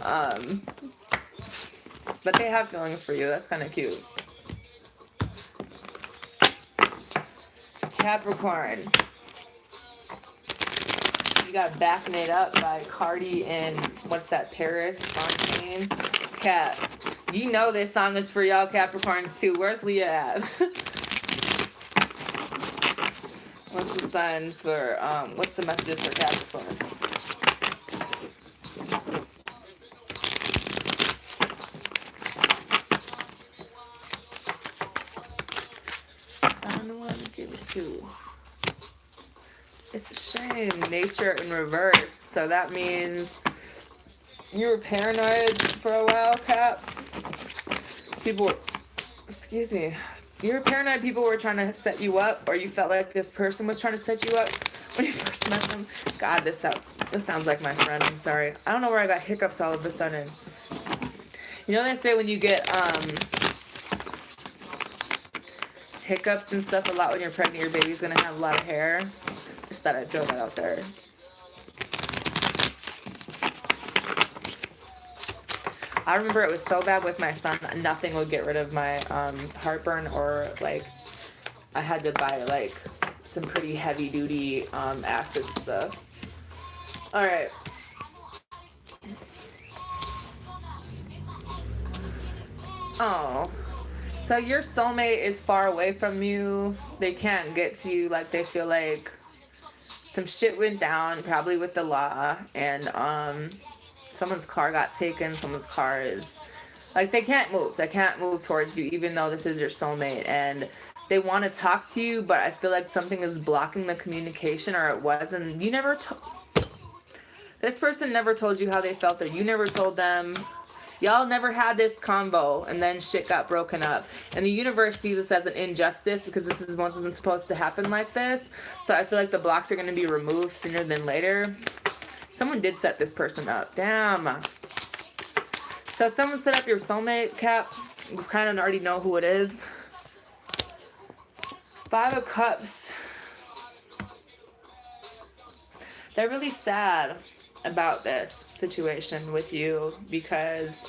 But they have feelings for you. That's kind of cute. Capricorn. You got Backing It Up by Cardi and what's that, Paris Fontaine? Cap. You know this song is for y'all Capricorns too. Where's Leah at? What's the signs for, what's the messages for Capricorn? I don't know what to give it to. It's a shame. Nature in reverse. So that means you were paranoid for a while, Cap. Excuse me. You were paranoid people were trying to set you up, or you felt like this person was trying to set you up when you first met them. God, this sounds like my friend. I'm sorry. I don't know where I got hiccups all of a sudden. You know they say when you get hiccups and stuff a lot when you're pregnant, your baby's gonna have a lot of hair. Just thought I'd throw that out there. I remember it was so bad with my son that nothing would get rid of my heartburn, or like I had to buy like some pretty heavy duty acid stuff. All right. Oh, so your soulmate is far away from you. They can't get to you. Like they feel like some shit went down, probably with the law, and someone's car got taken. Someone's car is like they can't move towards you, even though this is your soulmate, and they want to talk to you, but I feel like something is blocking the communication, or it was, and you never this person never told you how they felt, or you never told them. Y'all never had this convo, and then shit got broken up. And the universe sees this as an injustice because this wasn't supposed to happen like this. So I feel like the blocks are going to be removed sooner than later. Someone did set this person up. Damn. So someone set up your soulmate, Cap. You kind of already know who it is. Five of Cups. They're really sad about this situation with you because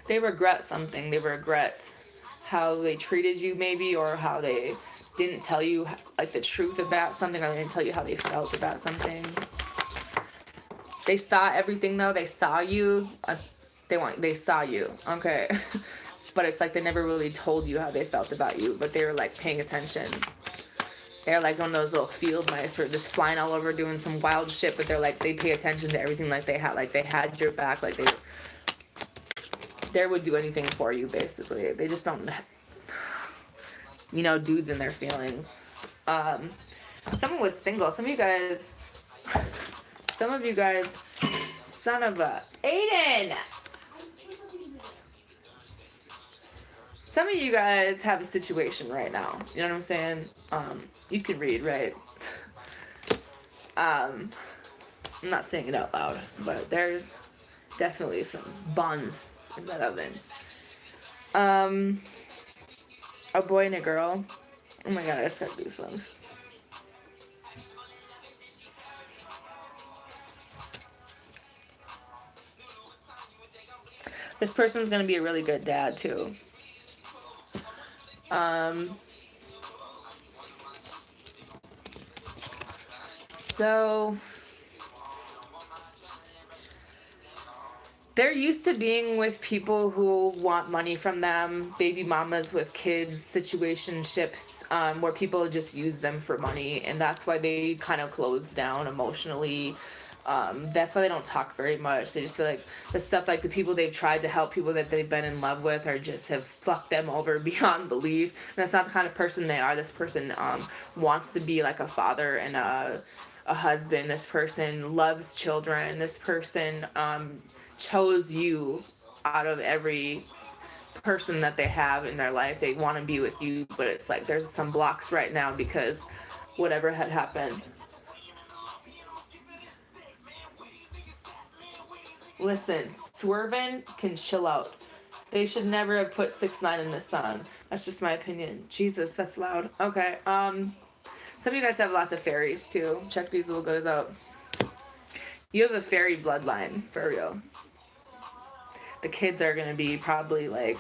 they regret something. They regret how they treated you maybe, or how they didn't tell you like the truth about something, or they didn't tell you how they felt about something. They saw everything though. They saw you. They saw you. Okay. But it's like they never really told you how they felt about you, but they were like paying attention. They're like one of those little field mice who are just flying all over doing some wild shit, but they're like, they pay attention to everything, like they had your back, like they would do anything for you basically. They just don't, you know, dudes in their feelings. Someone was single. Some of you guys, son of a Aiden. Some of you guys have a situation right now. You know what I'm saying? You can read, right? I'm not saying it out loud, but there's definitely some buns in that oven. A boy and a girl. Oh my god, I just got goosebumps. This person's gonna be a really good dad too. So they're used to being with people who want money from them, baby mamas with kids, situationships, where people just use them for money, and that's why they kind of close down emotionally. That's why they don't talk very much. They just feel like the stuff, like the people they've tried to help, people that they've been in love with, are just have fucked them over beyond belief. And that's not the kind of person they are. This person wants to be like a father and a husband. This person loves children. This person chose you out of every person that they have in their life. They want to be with you, but it's like there's some blocks right now because whatever had happened. Listen, Swervin can chill out. They should never have put 6ix9ine in this song. That's just my opinion. Jesus, that's loud. Okay, some of you guys have lots of fairies too. Check these little guys out. You have a fairy bloodline, for real. The kids are gonna be probably like,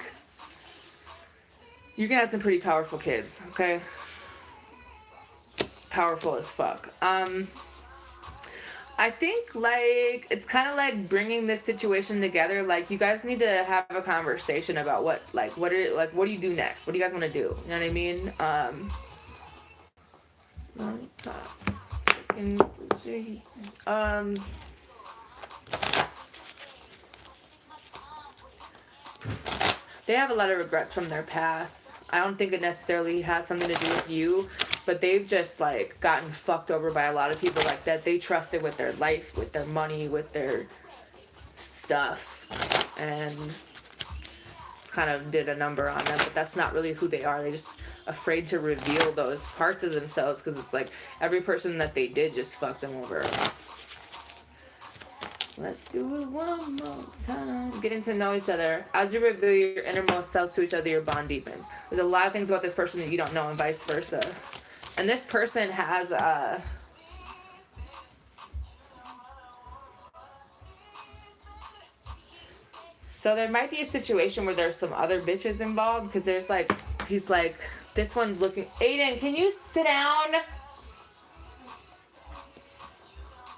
you're gonna have some pretty powerful kids, okay? Powerful as fuck. I think like it's kind of like bringing this situation together. Like you guys need to have a conversation about what do you do next? What do you guys want to do? You know what I mean? They have a lot of regrets from their past. I don't think it necessarily has something to do with you, but they've just like gotten fucked over by a lot of people like that they trusted with their life, with their money, with their stuff, and it's kind of did a number on them. But that's not really who they are. They're just afraid to reveal those parts of themselves because it's like every person that they did just fucked them over. Let's do it one more time. Getting to know each other. As you reveal your innermost selves to each other, your bond deepens. There's a lot of things about this person that you don't know, and vice versa. And this person has so there might be a situation where there's some other bitches involved, because there's like, he's like, this one's looking. Aiden, can you sit down?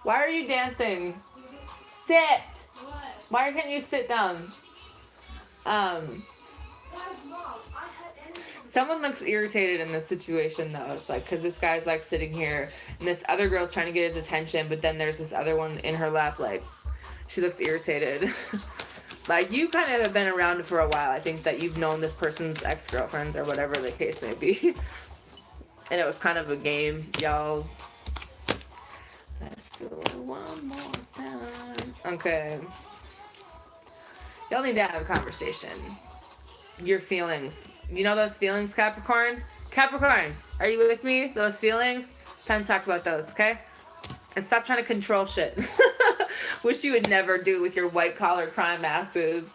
Why are you dancing? Sit. What? Why can't you sit down? Someone looks irritated in this situation though. It's like, because this guy's like sitting here and this other girl's trying to get his attention, but then there's this other one in her lap, like she looks irritated. Like you kind of have been around for a while. I think that you've known this person's ex-girlfriends or whatever the case may be. And it was kind of a game, y'all. Let's do it one more time. Okay. Y'all need to have a conversation. Your feelings. You know those feelings, Capricorn? Capricorn, are you with me? Those feelings? Time to talk about those, okay? And stop trying to control shit. Which you would never do with your white collar crime asses.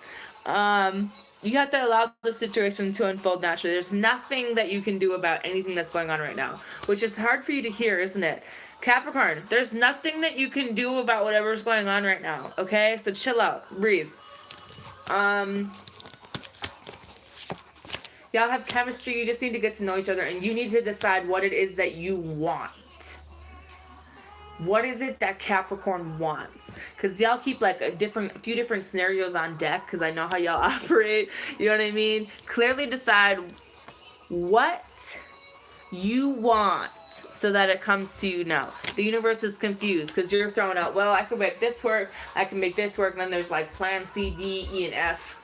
You have to allow the situation to unfold naturally. There's nothing that you can do about anything that's going on right now, which is hard for you to hear, isn't it? Capricorn, there's nothing that you can do about whatever's going on right now, okay? So chill out, breathe. Y'all have chemistry, you just need to get to know each other, and you need to decide what it is that you want. What is it that Capricorn wants? Because y'all keep like a few different scenarios on deck, because I know how y'all operate. You know what I mean? Clearly decide what you want so that it comes to you now. The universe is confused because you're throwing out, well, I can make this work, I can make this work, and then there's like plan C, D, E, and F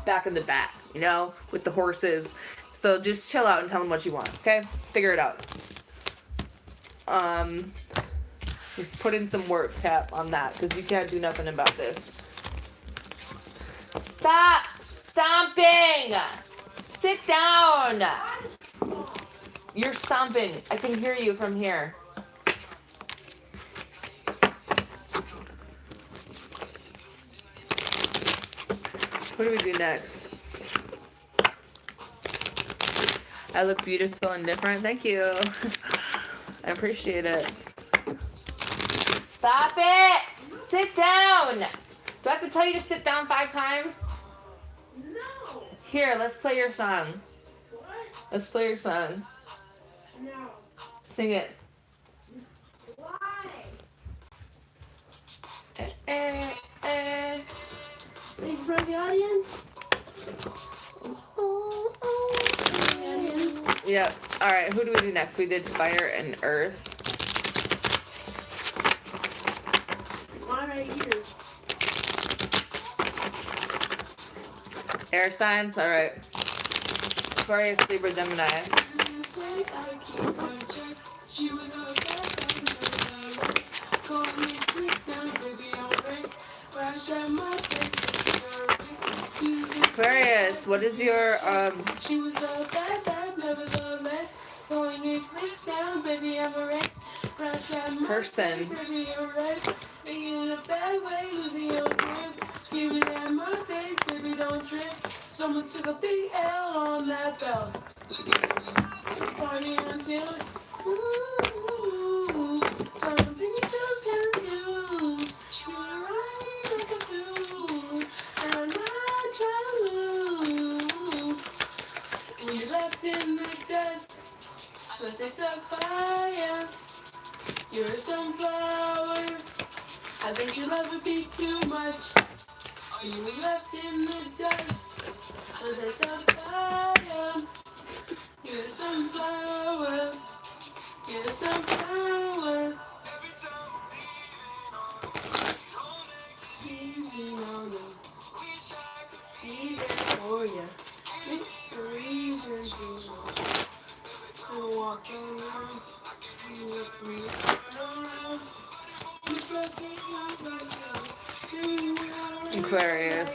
back in the back, you know, with the horses. So just chill out and tell them what you want, okay? Figure it out. Just put in some work, Cap, on that, because you can't do nothing about this. Stop stomping! Sit down! You're stomping. I can hear you from here. What do we do next? I look beautiful and different. Thank you. I appreciate it. Stop it! Sit down! Do I have to tell you to sit down 5 times? No. Here, let's play your song. What? Let's play your song. No. Sing it. Why? Big for the audience? Yep. Alright, who do we do next? We did fire and earth. One right here. Air signs? Alright. Aquarius, Libra, Gemini. Aquarius, what is your She was a bad, nevertheless. Going it clicks down, baby, I'm a wreck. person? Baby, you're right. Thinking in a bad way, losing your grip. Screaming at my face, baby, don't trip. Someone took a big L on that bell. Party until ooh, something feels confused. You were right like a fuse, and I'm not trying to lose. And you left in the dust, let's say stuck fire. You're a sunflower. I think you love a beat too much. You were left in the dust. Let's say stuck fire. You're a sunflower. You're a sunflower. Easy on me. Be there for ya. The reasons I'm walking around. You with me. Aquarius.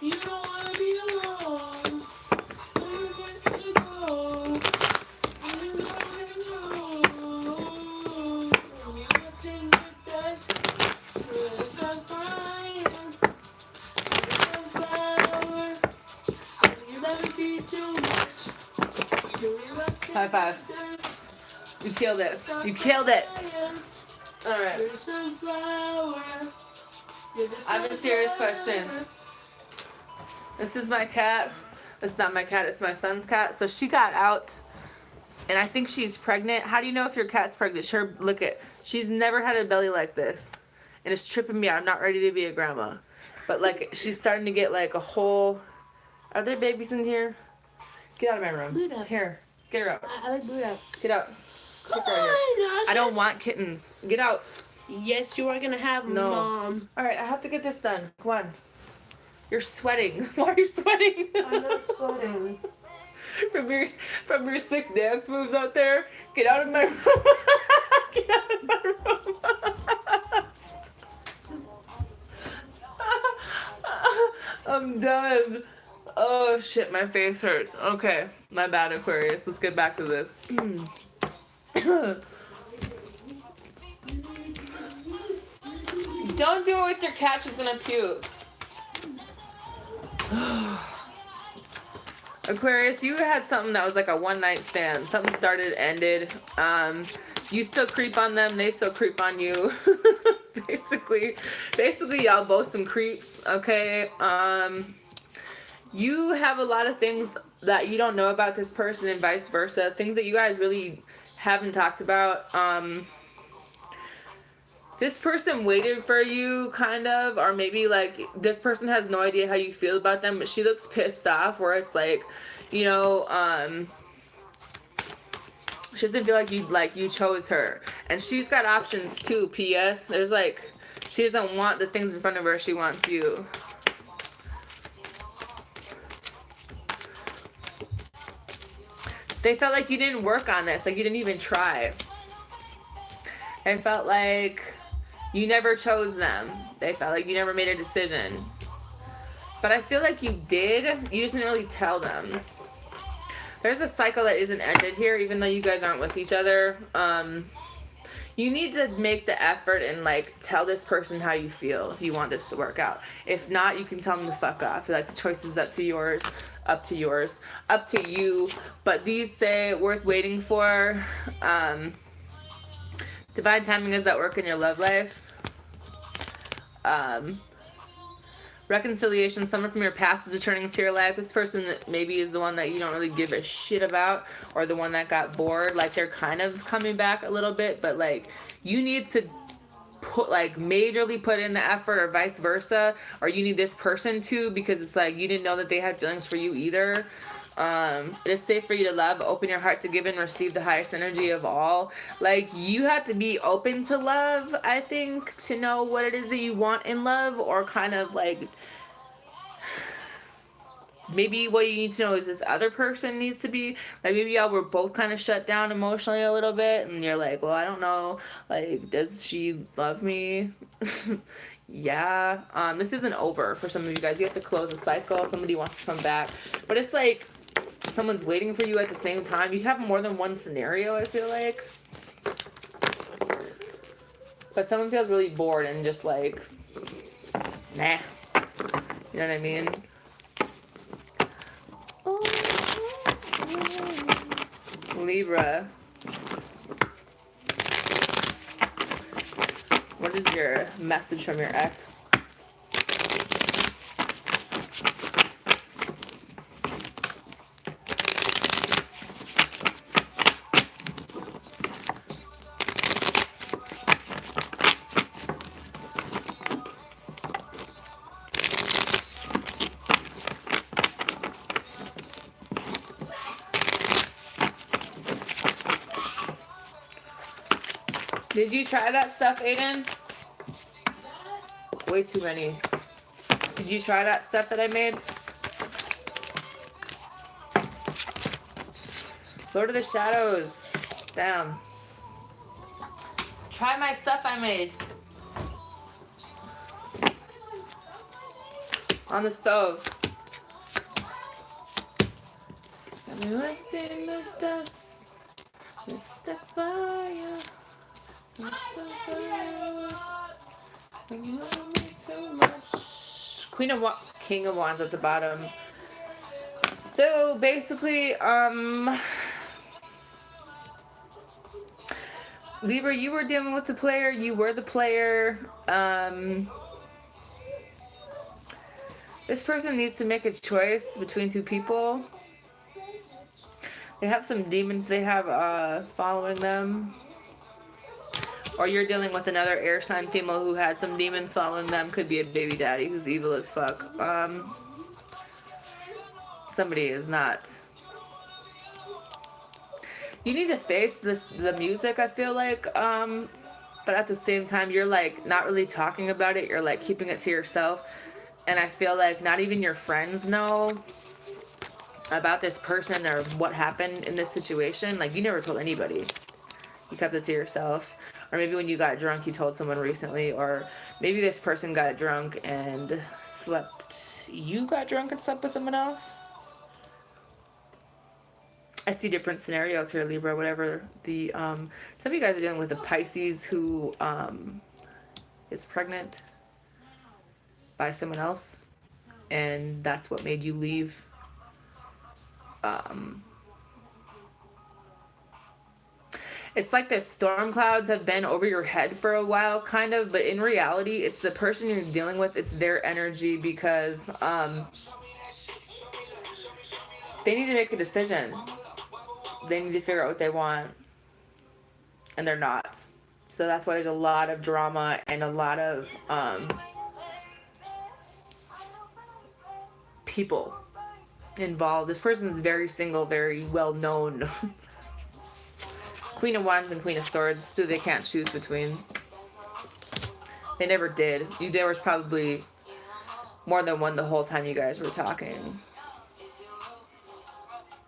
You don't wanna be alone. Where's gonna go? It's all in control. We left in the dust. We're stuck crying. We're sunflower. You let it be too much. You left in High five. the dust. You killed it. You killed it. Alright. You're a sunflower. You're the I have a serious sunflower. question. This is my cat. It's not my cat, it's my son's cat. So she got out, and I think she's pregnant. How do you know if your cat's pregnant? Sure, look it. She's never had a belly like this, and it's tripping me out. I'm not ready to be a grandma. But like, she's starting to get like a whole... Are there babies in here? Get out of my room. Buddha. Here, get her out. I like Buddha. Get out. Come Take her out of here. on, I don't want kittens. Get out. Yes, you are gonna have No. Mom. Alright, I have to get this done. Come on. You're sweating. Why are you sweating? I'm not sweating. from your sick dance moves out there. Get out of my room. Get out of my room. I'm done. Oh shit, my face hurts. Okay, my bad, Aquarius. Let's get back to this. Don't do it with your cat. She's gonna puke. Aquarius, you had something that was like a one night stand. Something started, ended. You still creep on them, they still creep on you. basically, y'all both some creeps. Okay. You have a lot of things that you don't know about this person, and vice versa. Things that you guys really haven't talked about. This person waited for you, kind of, or maybe like this person has no idea how you feel about them, but she looks pissed off. Where it's like, you know, she doesn't feel like you chose her, and she's got options too. P.S. There's like, she doesn't want the things in front of her. She wants you. They felt like you didn't work on this, like you didn't even try. It felt like you never chose them. They felt like you never made a decision. But I feel like you did. You just didn't really tell them. There's a cycle that isn't ended here, even though you guys aren't with each other. You need to make the effort and like tell this person how you feel if you want this to work out. If not, you can tell them to fuck off. Like, the choice is up to yours, up to you. But these say worth waiting for. Divine timing is at work in your love life. Reconciliation, someone from your past is returning into your life. This person maybe is the one that you don't really give a shit about, or the one that got bored. Like, they're kind of coming back a little bit, but like, you need to majorly put in the effort, or vice versa, or you need this person to, because it's like you didn't know that they had feelings for you either. It is safe for you to love. Open your heart to give and receive the highest energy of all. Like, you have to be open to love, I think, to know what it is that you want in love, or kind of like, maybe what you need to know is this other person needs to be, like, maybe y'all were both kind of shut down emotionally a little bit, and you're like, well, I don't know, like, does she love me? Yeah. This isn't over for some of you guys. You have to close a cycle. Somebody wants to come back, but it's like someone's waiting for you at the same time. You have more than one scenario, I feel like. But someone feels really bored and just like, nah. You know what I mean? Libra. What is your message from your ex? Did you try that stuff, Aiden? Way too many. Did you try that stuff that I made? Lord of the Shadows. Damn. Try my stuff I made. On the stove. I'm left in the dust. It's stuck fire. It's so fire. When you love me so much. King of Wands at the bottom. So basically, Libra, you were dealing with the player. You were the player. This person needs to make a choice between two people. They have some demons they have following them. Or you're dealing with another air sign female who had some demons following them. Could be a baby daddy who's evil as fuck. Somebody is not. You need to face the music, I feel like. But at the same time, you're like not really talking about it. You're like keeping it to yourself. And I feel like not even your friends know about this person or what happened in this situation. Like, you never told anybody. You kept it to yourself. Or maybe when you got drunk, you told someone recently. Or maybe this person got drunk and slept. You got drunk and slept with someone else? I see different scenarios here, Libra. Whatever the some of you guys are dealing with a Pisces who is pregnant by someone else. and that's what made you leave. It's like the storm clouds have been over your head for a while, kind of, but in reality, it's the person you're dealing with, it's their energy, because they need to make a decision. They need to figure out what they want, and they're not. So that's why there's a lot of drama and a lot of people involved. This person's very single, very well known. Queen of Wands and Queen of Swords, so they can't choose between. They never did. There was probably more than one the whole time you guys were talking.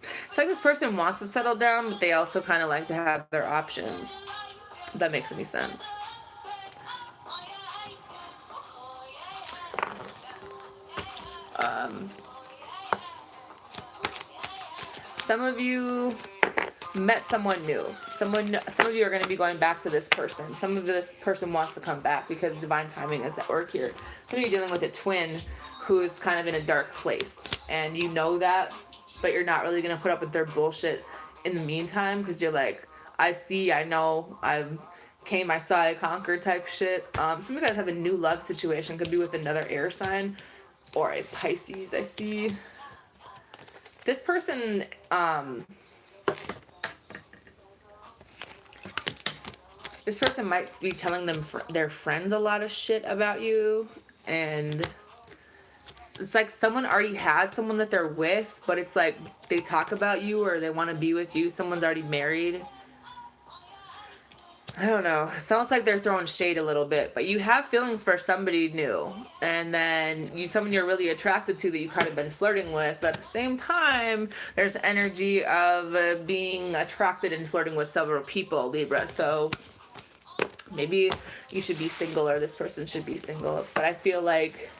It's like this person wants to settle down, but they also kind of like to have their options. If that makes any sense. Some of you met someone new. Some of you are going to be going back to this person. Some of this person wants to come back because divine timing is at work here. Some of you are dealing with a twin who's kind of in a dark place, and you know that, but you're not really going to put up with their bullshit in the meantime, because you're like, I see, I know, I saw, I conquered type shit. Some of you guys have a new love situation. Could be with another air sign or a Pisces, I see. This person, this person might be telling them their friends a lot of shit about you, and it's like someone already has someone that they're with, but it's like they talk about you or they want to be with you. Someone's already married. I don't know. It sounds like they're throwing shade a little bit, but you have feelings for somebody new, and then someone you're really attracted to that you kind of been flirting with, but at the same time, there's energy of being attracted and flirting with several people, Libra. So maybe you should be single, or this person should be single, but I feel like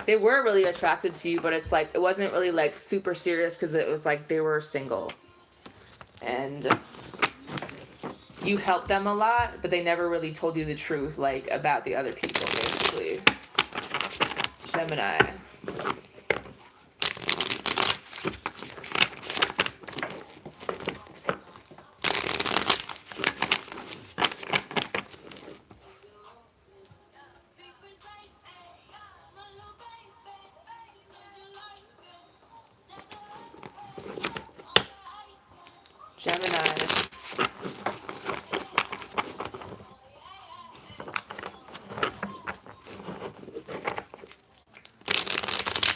they were really attracted to you, but it's like it wasn't really like super serious because it was like they were single, and you helped them a lot, but they never really told you the truth, like, about the other people, basically. Gemini. Gemini.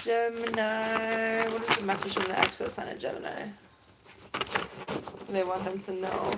Gemini. What is the message from the exo sign of Gemini? They want them to know.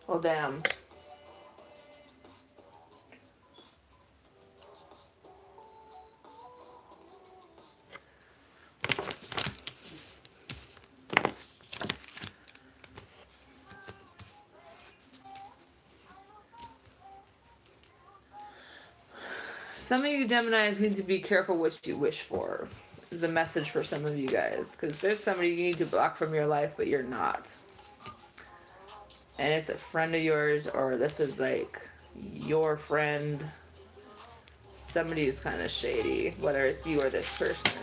Well, damn. Some of you Geminis need to be careful what you wish for, is the message for some of you guys, because there's somebody you need to block from your life, but you're not. And it's a friend of yours, or this is like your friend. Somebody is kind of shady, whether it's you or this person.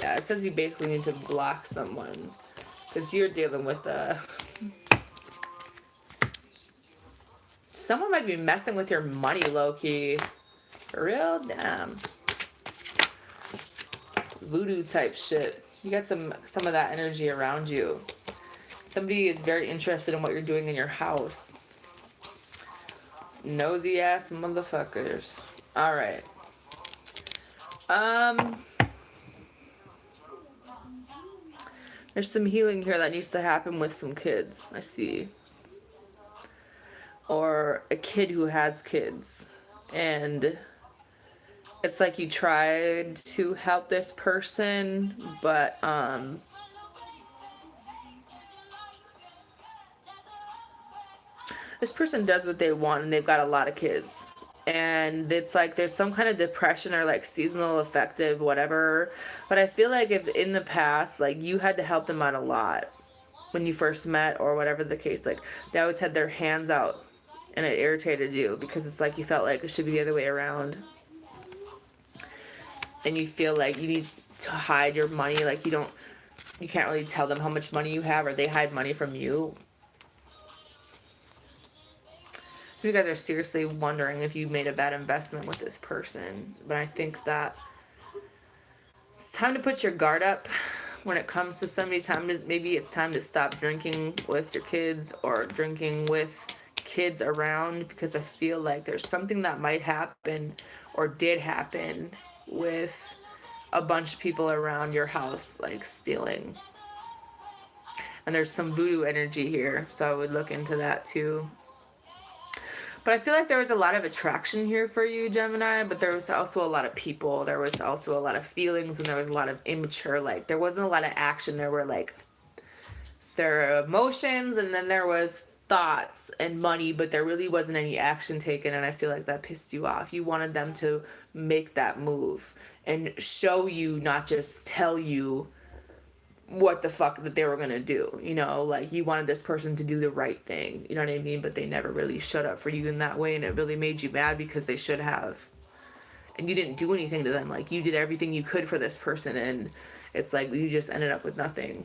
Yeah, it says you basically need to block someone, because you're dealing with someone might be messing with your money, low-key. For real? Damn. Voodoo type shit. You got some of that energy around you. Somebody is very interested in what you're doing in your house. Nosy ass motherfuckers. Alright. There's some healing here that needs to happen with some kids, I see. Or a kid who has kids. and it's like you tried to help this person, but this person does what they want and they've got a lot of kids. And it's like there's some kind of depression or like seasonal affective whatever. But I feel like if in the past like you had to help them out a lot when you first met or whatever the case, like they always had their hands out and it irritated you because it's like you felt like it should be the other way around. And you feel like you need to hide your money, like you can't really tell them how much money you have or they hide money from you. You guys are seriously wondering if you made a bad investment with this person. But I think that it's time to put your guard up when it comes to somebody. Maybe it's time to stop drinking with your kids or drinking with kids around, because I feel like there's something that might happen or did happen with a bunch of people around your house, like stealing. And there's some voodoo energy here, so I would look into that too. But I feel like there was a lot of attraction here for you, Gemini, but there was also a lot of people. There was also a lot of feelings, and there was a lot of immature, like, there wasn't a lot of action. There were, like, there are emotions, and then there was thoughts and money, but there really wasn't any action taken, and I feel like that pissed you off. You wanted them to make that move and show you, not just tell you what the fuck that they were gonna do, you know, like you wanted this person to do the right thing, you know what I mean, but they never really showed up for you in that way, and it really made you mad because they should have, and you didn't do anything to them. Like you did everything you could for this person, and it's like you just ended up with nothing.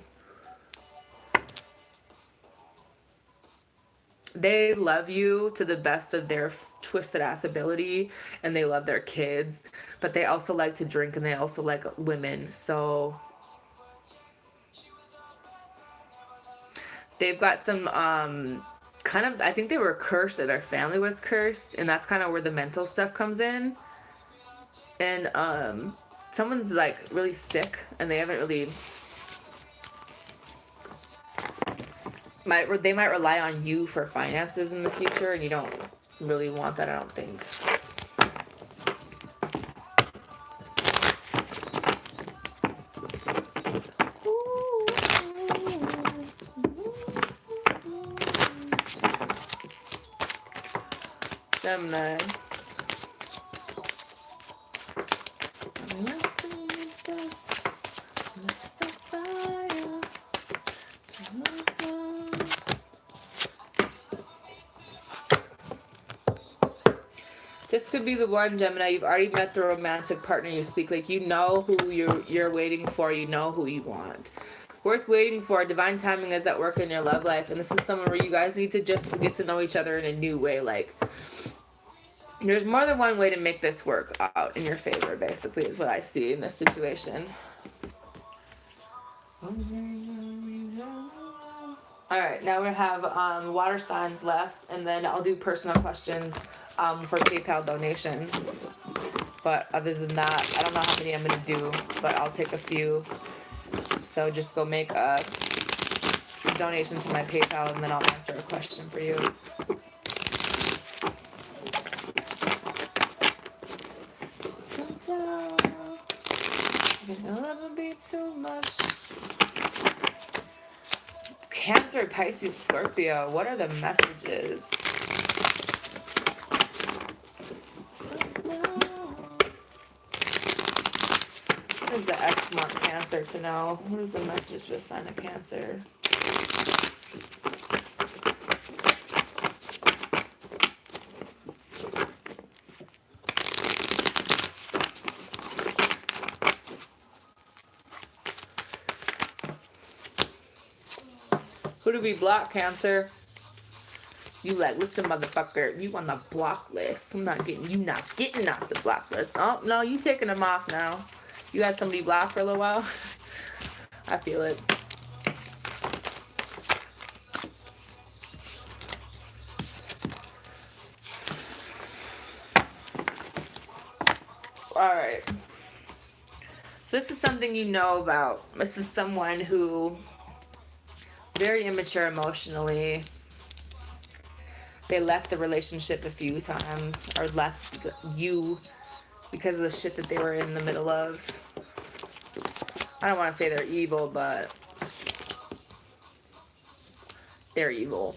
They love you to the best of their twisted ass ability, and they love their kids, but they also like to drink, and they also like women, so they've got some kind of, I think they were cursed, or their family was cursed, and that's kind of where the mental stuff comes in. And someone's like really sick, and they haven't really they might rely on you for finances in the future, and you don't really want that, I don't think. Gemini. This could be the one, Gemini. You've already met the romantic partner you seek. Like, you know who you're waiting for. You know who you want. Worth waiting for. Divine timing is at work in your love life. And this is someone where you guys need to just get to know each other in a new way. Like, there's more than one way to make this work out in your favor, basically, is what I see in this situation. Alright, now we have water signs left, and then I'll do personal questions for PayPal donations. But other than that, I don't know how many I'm going to do, but I'll take a few. So just go make a donation to my PayPal, and then I'll answer a question for you. It'll never be too much. Cancer, Pisces, Scorpio. What are the messages? What does the X mark Cancer to know? What is the message for the sign of Cancer? Who do we block, Cancer? You like, listen, motherfucker, you on the block list. You not getting off the block list. Oh, no, you taking them off now. You had somebody blocked for a little while. I feel it. Alright. So this is something you know about. This is someone who very immature emotionally. they left the relationship a few times or left you because of the shit that they were in the middle of. I don't want to say they're evil, but they're evil.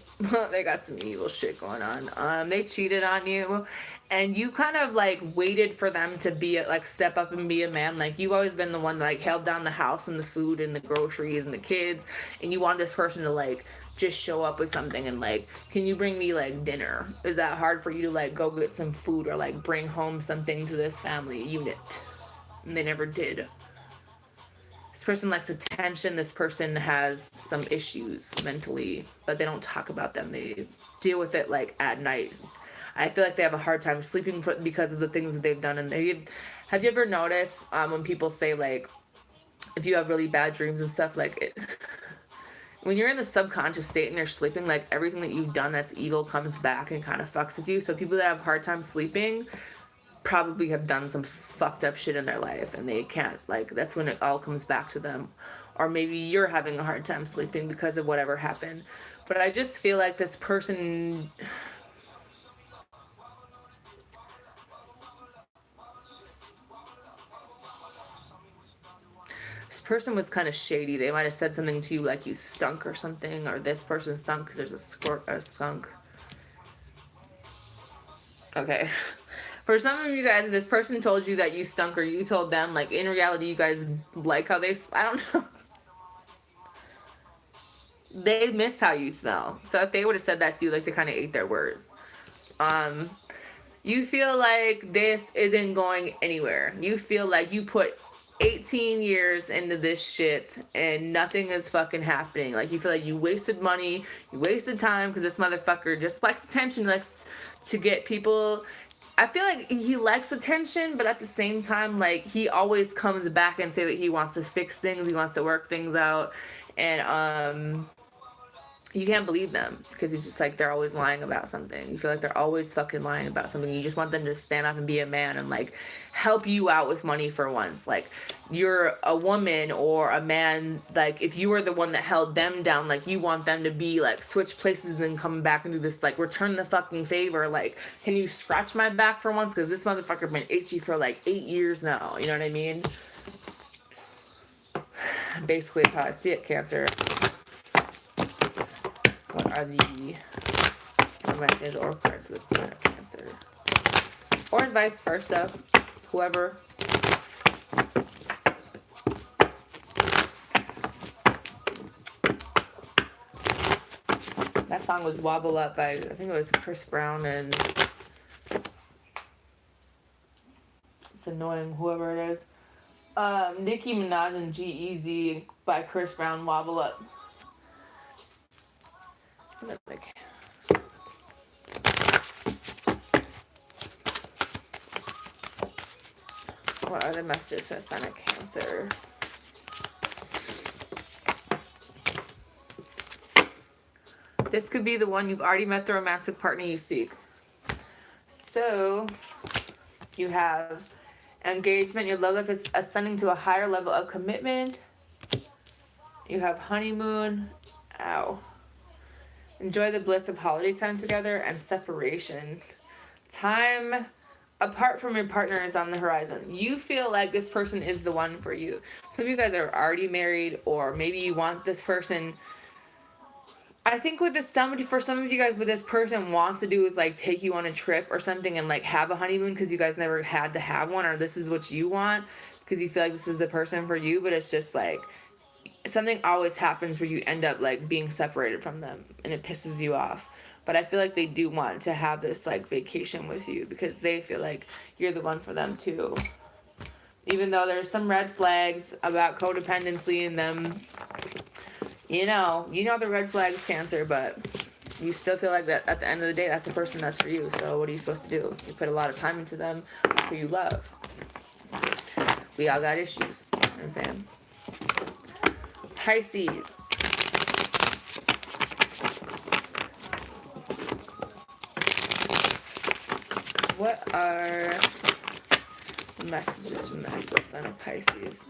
They got some evil shit going on. They cheated on you, and you kind of like waited for them to be like step up and be a man. Like you always been the one that like held down the house and the food and the groceries and the kids, and you want this person to like just show up with something and like, can you bring me like dinner? Is that hard for you to like go get some food or like bring home something to this family unit? And they never did. This person likes attention. This person has some issues mentally, but they don't talk about them. They deal with it like at night. I feel like they have a hard time sleeping because of the things that they've done. And have you ever noticed when people say like, if you have really bad dreams and stuff, like when you're in the subconscious state and you're sleeping, like everything that you've done that's evil comes back and kind of fucks with you. So people that have a hard time sleeping probably have done some fucked up shit in their life and they can't, like, that's when it all comes back to them. Or maybe you're having a hard time sleeping because of whatever happened. But I just feel like this person, was kind of shady. They might have said something to you like you stunk or something, or this person stunk because there's a skunk. Okay. For some of you guys, if this person told you that you stunk or you told them, like, in reality, you guys like how they, I don't know. They miss how you smell. So if they would have said that to you, like, they kind of ate their words. You feel like this isn't going anywhere. You feel like you put 18 years into this shit and nothing is fucking happening. Like, you feel like you wasted money, you wasted time, because this motherfucker just likes attention, likes to get people. I feel like he likes attention, but at the same time, like, he always comes back and say that he wants to fix things, he wants to work things out, and you can't believe them because it's just like they're always lying about something. You feel like they're always fucking lying about something. You just want them to stand up and be a man and like help you out with money for once. Like, you're a woman or a man, like if you were the one that held them down, like you want them to be like switch places and come back and do this, like return the fucking favor. Like, can you scratch my back for once? Because this motherfucker been itchy for like 8 years now. You know what I mean? Basically, it's how I see it, Cancer. What are the romantic or cards this sign of Cancer? Or vice versa. Whoever. That song was Wobble Up by, I think it was Chris Brown and it's annoying, whoever it is. Nicki Minaj and G-Eazy by Chris Brown, Wobble Up. What are the messages for sign of Cancer? This could be the one. You've already met the romantic partner you seek. So you have engagement. Your love life is ascending to a higher level of commitment. You have honeymoon. Ow. Enjoy the bliss of holiday time together, and separation. Time apart from your partner is on the horizon. You feel like this person is the one for you. Some of you guys are already married, or maybe you want this person. I think with this, for some of you guys, what this person wants to do is like take you on a trip or something and like have a honeymoon because you guys never had to have one, or this is what you want because you feel like this is the person for you, but it's just like something always happens where you end up like being separated from them and it pisses you off. But I feel like they do want to have this like vacation with you because they feel like you're the one for them too. Even though there's some red flags about codependency in them. You know the red flags, Cancer, but you still feel like that at the end of the day, that's the person that's for you. So what are you supposed to do? You put a lot of time into them. That's who you love. We all got issues. You know what I'm saying? Pisces. What are the messages from the Ice Sign of Pisces?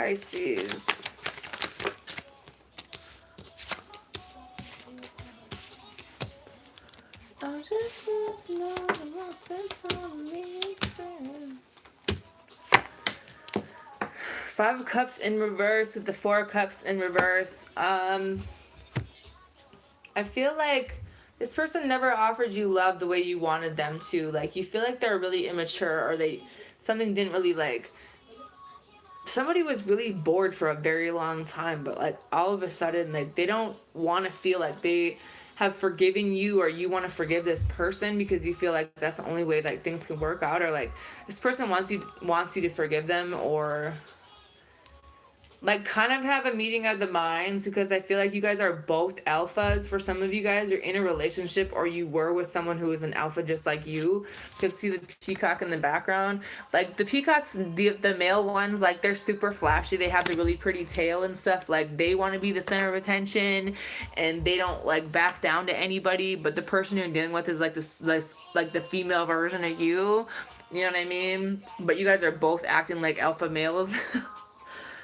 Pisces. I just want to know the most spend time with me instead. Five of Cups in reverse with the Four of Cups in reverse. I feel like this person never offered you love the way you wanted them to. Like, you feel like they're really immature, or something didn't really, like, somebody was really bored for a very long time, but like all of a sudden, like, they don't want to feel like they have forgiven you, or you want to forgive this person because you feel like that's the only way like things can work out, or like this person wants you to forgive them, or like kind of have a meeting of the minds, because I feel like you guys are both alphas. For some of you guys, you're in a relationship, or you were with someone who is an alpha just like you. You can see the peacock in the background. Like the peacocks, the male ones, like they're super flashy. They have the really pretty tail and stuff. Like they want to be the center of attention, and they don't like back down to anybody. But the person you're dealing with is like this like the female version of you. You know what I mean? But you guys are both acting like alpha males.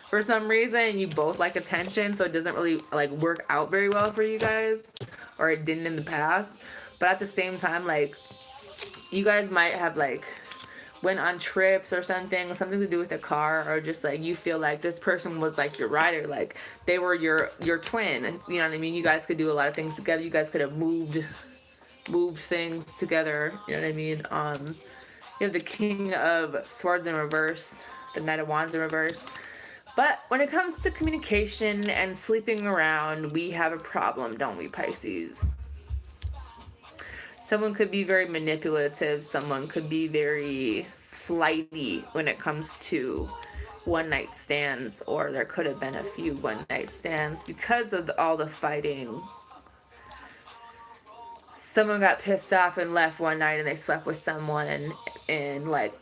For some reason, you both like attention, so it doesn't really like work out very well for you guys, or it didn't in the past. But at the same time, like you guys might have like went on trips or something to do with a car, or just like you feel like this person was like your rider, like they were your twin. You know what I mean? You guys could do a lot of things together. You guys could have moved things together. You know what I mean? You have the King of Swords in reverse, the Knight of Wands in reverse. But when it comes to communication and sleeping around, we have a problem, don't we, Pisces? Someone could be very manipulative. Someone could be very flighty when it comes to one-night stands, or there could have been a few one-night stands because of all the fighting. Someone got pissed off and left one night, and they slept with someone, and like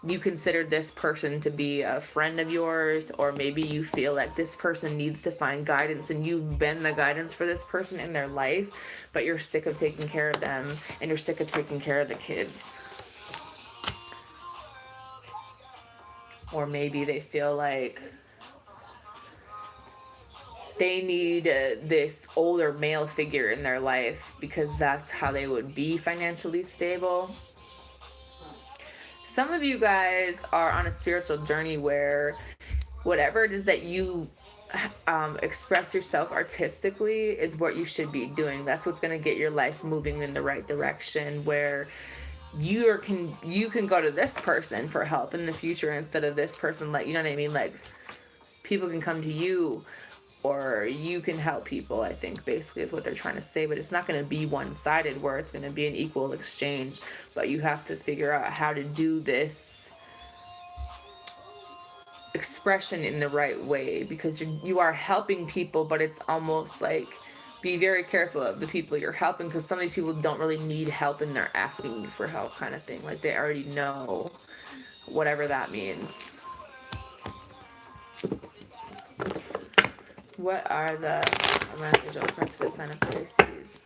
you considered this person to be a friend of yours, or maybe you feel like this person needs to find guidance, and you've been the guidance for this person in their life, but you're sick of taking care of them, and you're sick of taking care of the kids. Or maybe they feel like they need this older male figure in their life because that's how they would be financially stable. Some of you guys are on a spiritual journey where whatever it is that you express yourself artistically is what you should be doing. That's what's going to get your life moving in the right direction, where you can go to this person for help in the future instead of this person. Like, you know what I mean? Like, people can come to you, or you can help people, I think basically is what they're trying to say. But it's not going to be one-sided where it's going to be an equal exchange, but you have to figure out how to do this expression in the right way, because you are helping people, but it's almost like, be very careful of the people you're helping, because some of these people don't really need help and they're asking you for help, kind of thing. Like they already know, whatever that means. What are the romantic cards for the sign of Pisces?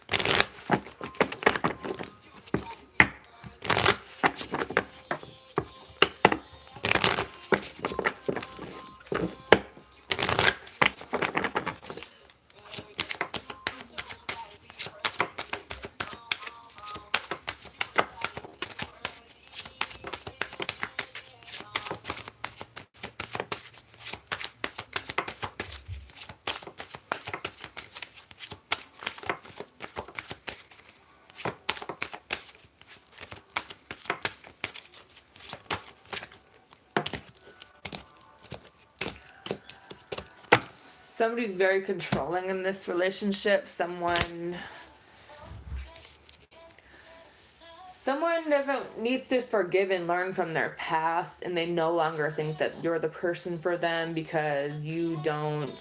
Somebody's very controlling in this relationship. Someone needs to forgive and learn from their past, and they no longer think that you're the person for them because you don't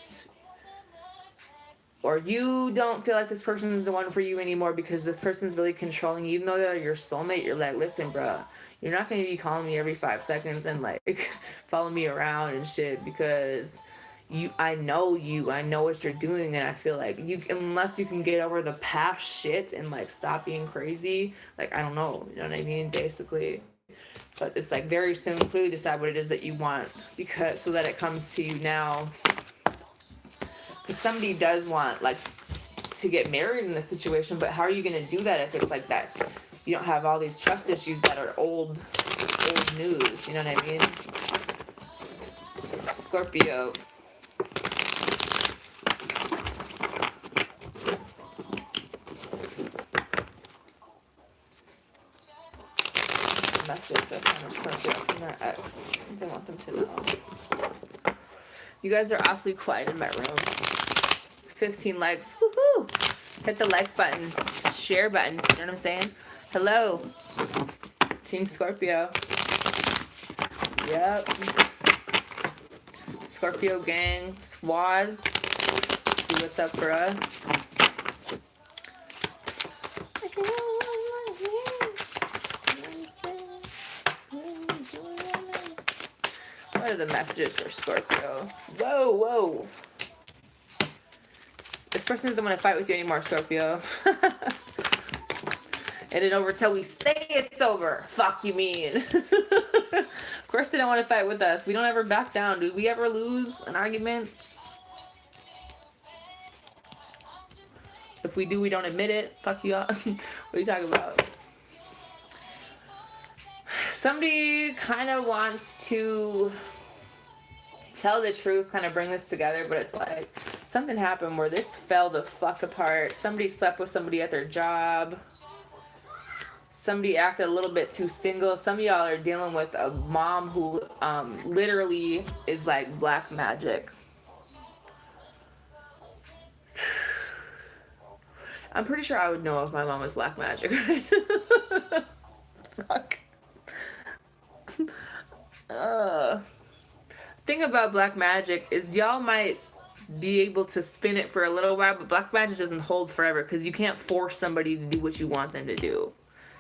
feel like this person is the one for you anymore, because this person's really controlling. Even though they're your soulmate, you're like, listen, bruh, you're not going to be calling me every 5 seconds and like follow me around and shit, because I know what you're doing, and I feel like unless you can get over the past shit and like stop being crazy, like, I don't know, you know what I mean, basically, But it's like very soon, clearly decide what it is that you want, because so that it comes to you now. Because somebody does want like to get married in this situation, but how are you gonna do that if it's like that? You don't have all these trust issues that are old news. You know what I mean? Scorpio. Messages for sign of Scorpio from their ex. They want them to know. You guys are awfully quiet in my room. 15 likes. Woohoo! Hit the like button. Share button. You know what I'm saying? Hello. Team Scorpio. Yep. Scorpio gang. Squad. See what's up for us. What are the messages for Scorpio? Whoa, whoa. This person doesn't want to fight with you anymore, Scorpio. It ain't over till we say it's over. Fuck you mean. Of course they don't want to fight with us. We don't ever back down. Do we ever lose an argument? If we do, we don't admit it. Fuck you all. What are you talking about? Somebody kind of wants to tell the truth, kind of bring this together, but it's like something happened where this fell the fuck apart. Somebody slept with somebody at their job. Somebody acted a little bit too single. Some of y'all are dealing with a mom who literally is like black magic. I'm pretty sure I would know if my mom was black magic, right? Fuck. Thing about black magic is y'all might be able to spin it for a little while, but black magic doesn't hold forever because you can't force somebody to do what you want them to do.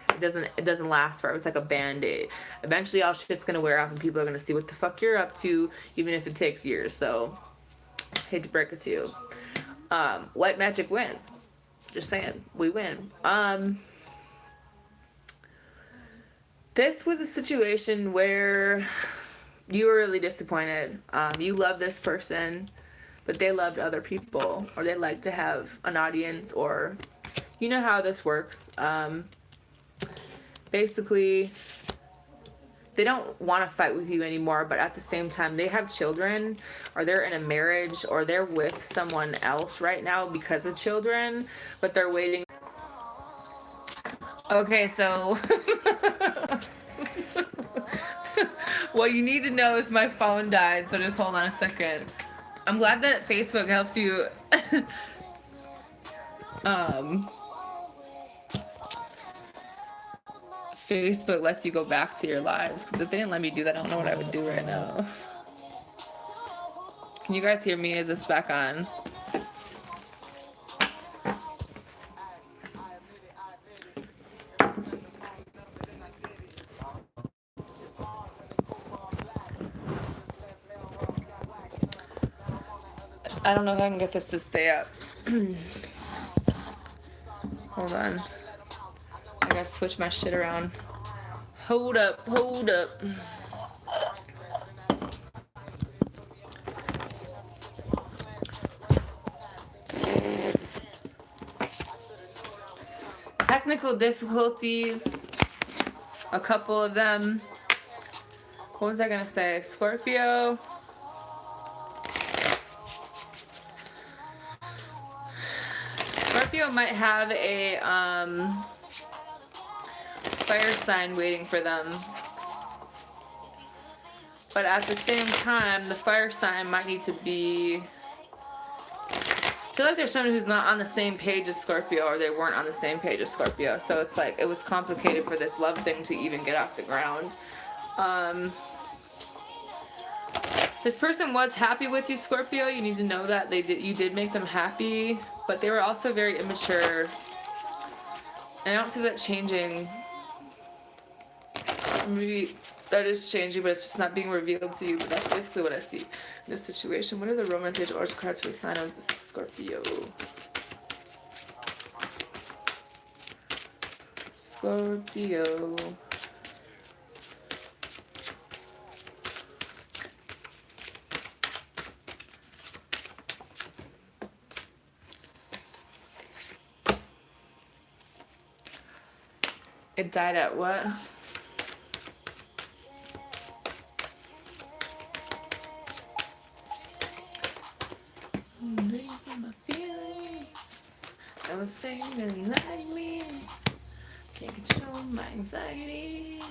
It doesn't last forever. It's like a band-aid. Eventually all shit's gonna wear off and people are gonna see what the fuck you're up to, even if it takes years. So hate to break it to you. White magic wins. Just saying, we win. This was a situation where you were really disappointed. You love this person, but they loved other people, or they like to have an audience, or you know how this works. Basically, they don't want to fight with you anymore, but at the same time, they have children, or they're in a marriage, or they're with someone else right now because of children, but they're waiting. Okay, so what you need to know is my phone died, so just hold on a second. I'm glad that Facebook helps you Facebook lets you go back to your lives, because if they didn't let me do that, I don't know what I would do right now. Can you guys hear me? Is this back on? I don't know if I can get this to stay up. Hold on. I gotta switch my shit around. Hold up, hold up. Technical difficulties. A couple of them. What was I gonna say? Scorpio. Scorpio might have a fire sign waiting for them, but at the same time the fire sign might need to be, I feel like there's someone who's not on the same page as Scorpio, or they weren't on the same page as Scorpio, so it's like it was complicated for this love thing to even get off the ground. This person was happy with you, Scorpio. You need to know that you did make them happy, but they were also very immature. And I don't see that changing. Maybe that is changing, but it's just not being revealed to you. But that's basically what I see in this situation. What are the Romance Age Oracle cards for the sign of Scorpio? Scorpio. It died at what? My feelings. I was saying really like me. Can't control my anxiety.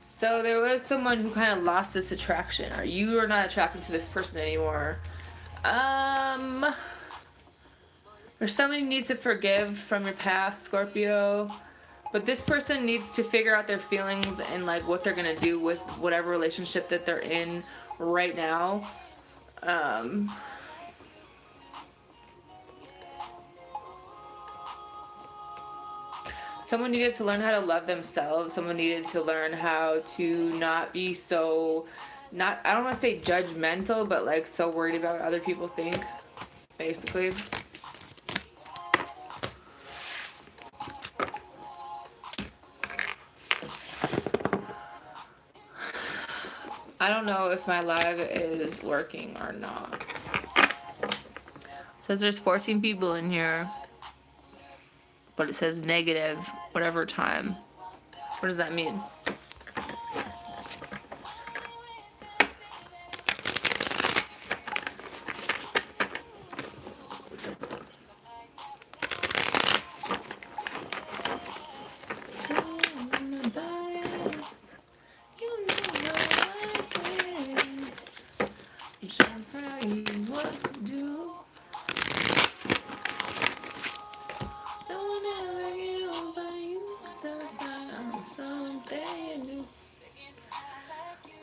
So there was someone who kind of lost this attraction, or you are not attracted to this person anymore. Or somebody needs to forgive from your past, Scorpio. But this person needs to figure out their feelings and like what they're gonna do with whatever relationship that they're in right now. Someone needed to learn how to love themselves. Someone needed to learn how to not be so, not, I don't want to say judgmental, but like so worried about what other people think, basically. I don't know if my live is working or not. It says there's 14 people in here, but it says negative whatever time. What does that mean?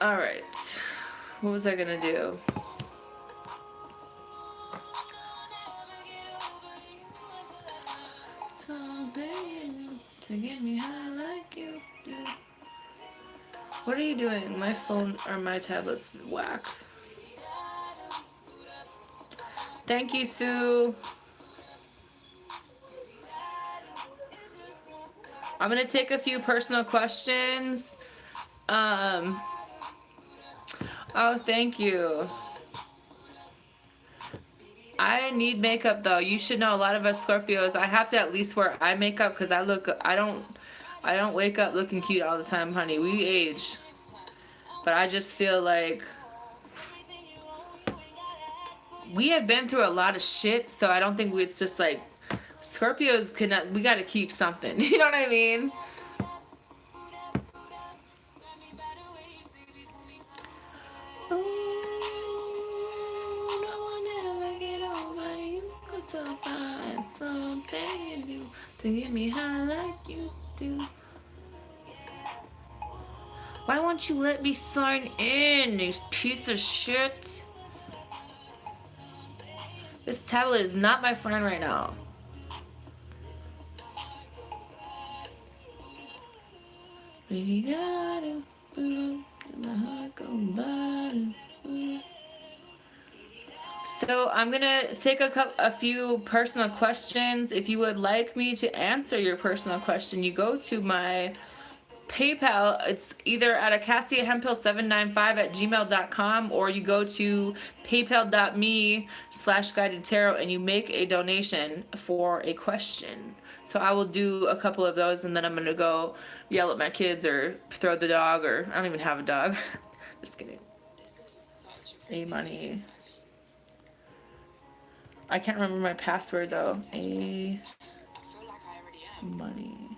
Alright, what was I gonna do? Something to get me high like you do. What are you doing? My phone or my tablet's whacked. Thank you, Sue. I'm gonna take a few personal questions. Oh, thank you. I need makeup though. You should know a lot of us Scorpios, I have to at least wear eye makeup because I don't wake up looking cute all the time, honey. We age. But I just feel like we have been through a lot of shit, so I don't think it's just like Scorpios cannot, we gotta keep something. You know what I mean? Find something new to get me high like you do. Why won't you let me sign in, you piece of shit? This tablet is not my friend right now. My heart go bottom. So I'm gonna take a few personal questions. If you would like me to answer your personal question, you go to my PayPal. It's either at acaciahempill795@gmail.com, or you go to paypal.me/guidedtarot and you make a donation for a question. So I will do a couple of those, and then I'm gonna go yell at my kids or throw the dog, or I don't even have a dog. Just kidding. A money. I can't remember my password though. A money.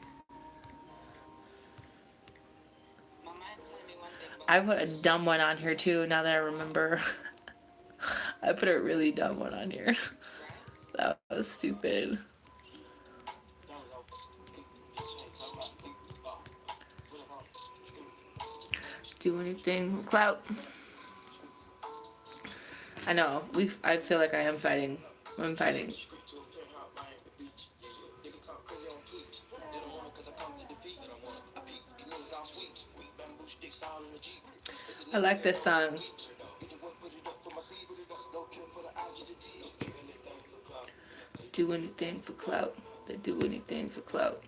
I put a dumb one on here too, now that I remember. I put a really dumb one on here. That was stupid. Do anything. Clout. I know. I feel like I am fighting. I'm fighting. I like this song. Do anything for clout. They do anything for clout.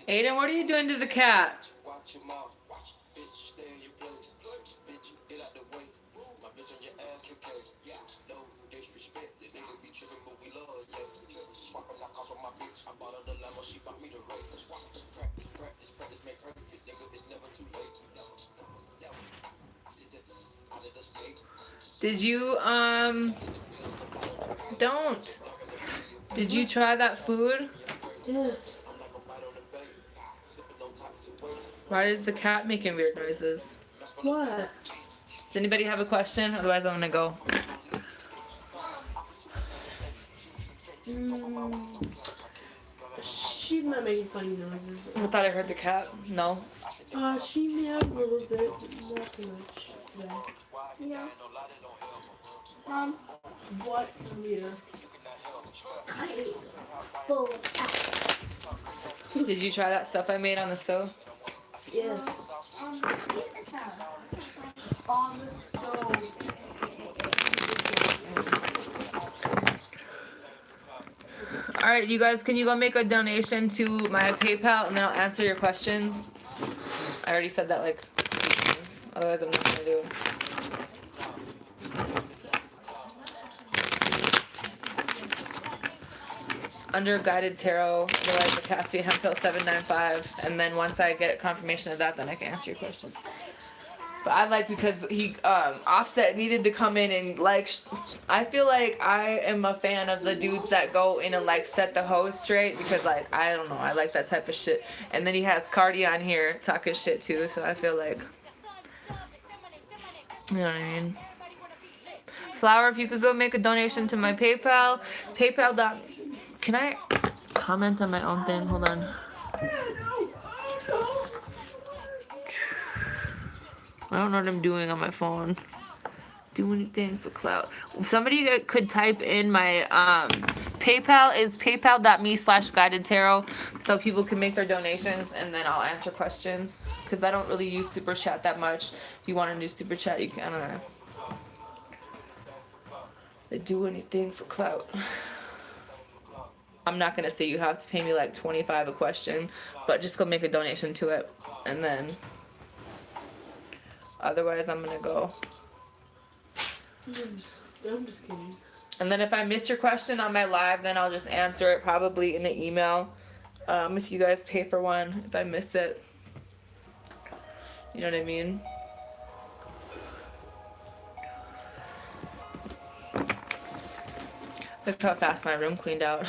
Aiden, what are you doing to the cat? Did you don't. Did you try that food? Yes. Why is the cat making weird noises? What? Does anybody have a question? Otherwise, I'm gonna go. She's not making funny noises. I thought I heard the cat. No. She meowed a little bit, but not too much. Yeah. Mom, What? Amir? I ate full of apple. Did you try that stuff I made on the stove? Yes. On the stove. All right, you guys, can you go make a donation to my PayPal and then I'll answer your questions? I already said that like 2 times. Otherwise, I'm not gonna do it. Under Guided Tarot, the Cassia Hemphill 795, and then once I get a confirmation of that, then I can answer your question. But I like because he Offset needed to come in and like I feel like I am a fan of the dudes that go in and like set the hose straight because like I don't know, I like that type of shit. And then he has Cardi on here talking shit too, so I feel like, you know what I mean. Flower, if you could go make a donation to my PayPal, PayPal. Can I comment on my own thing? Hold on. I don't know what I'm doing on my phone. Do anything for clout. If somebody that could type in my PayPal is paypal.me/guidedtarot so people can make their donations and then I'll answer questions. Because I don't really use Super Chat that much. If you want to do Super Chat, you can. I don't know. They do anything for clout. I'm not going to say you have to pay me like $25 a question, but just go make a donation to it. And then, otherwise I'm going to go. I'm just kidding. And then if I miss your question on my live, then I'll just answer it probably in an email. If you guys pay for one, if I miss it. You know what I mean? Look how fast my room cleaned out.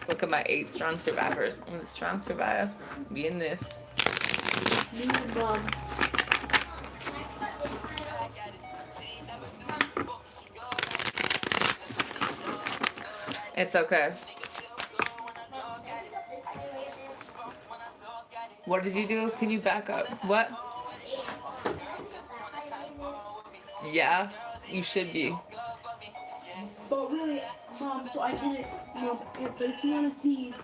Look at my 8 strong survivors. I'm a strong survivor. Be in this. Me and Mom. It's okay. What did you do? Can you back up? What? Yeah, you should be. But really, Mom, so I did it, Mom, but if you want to see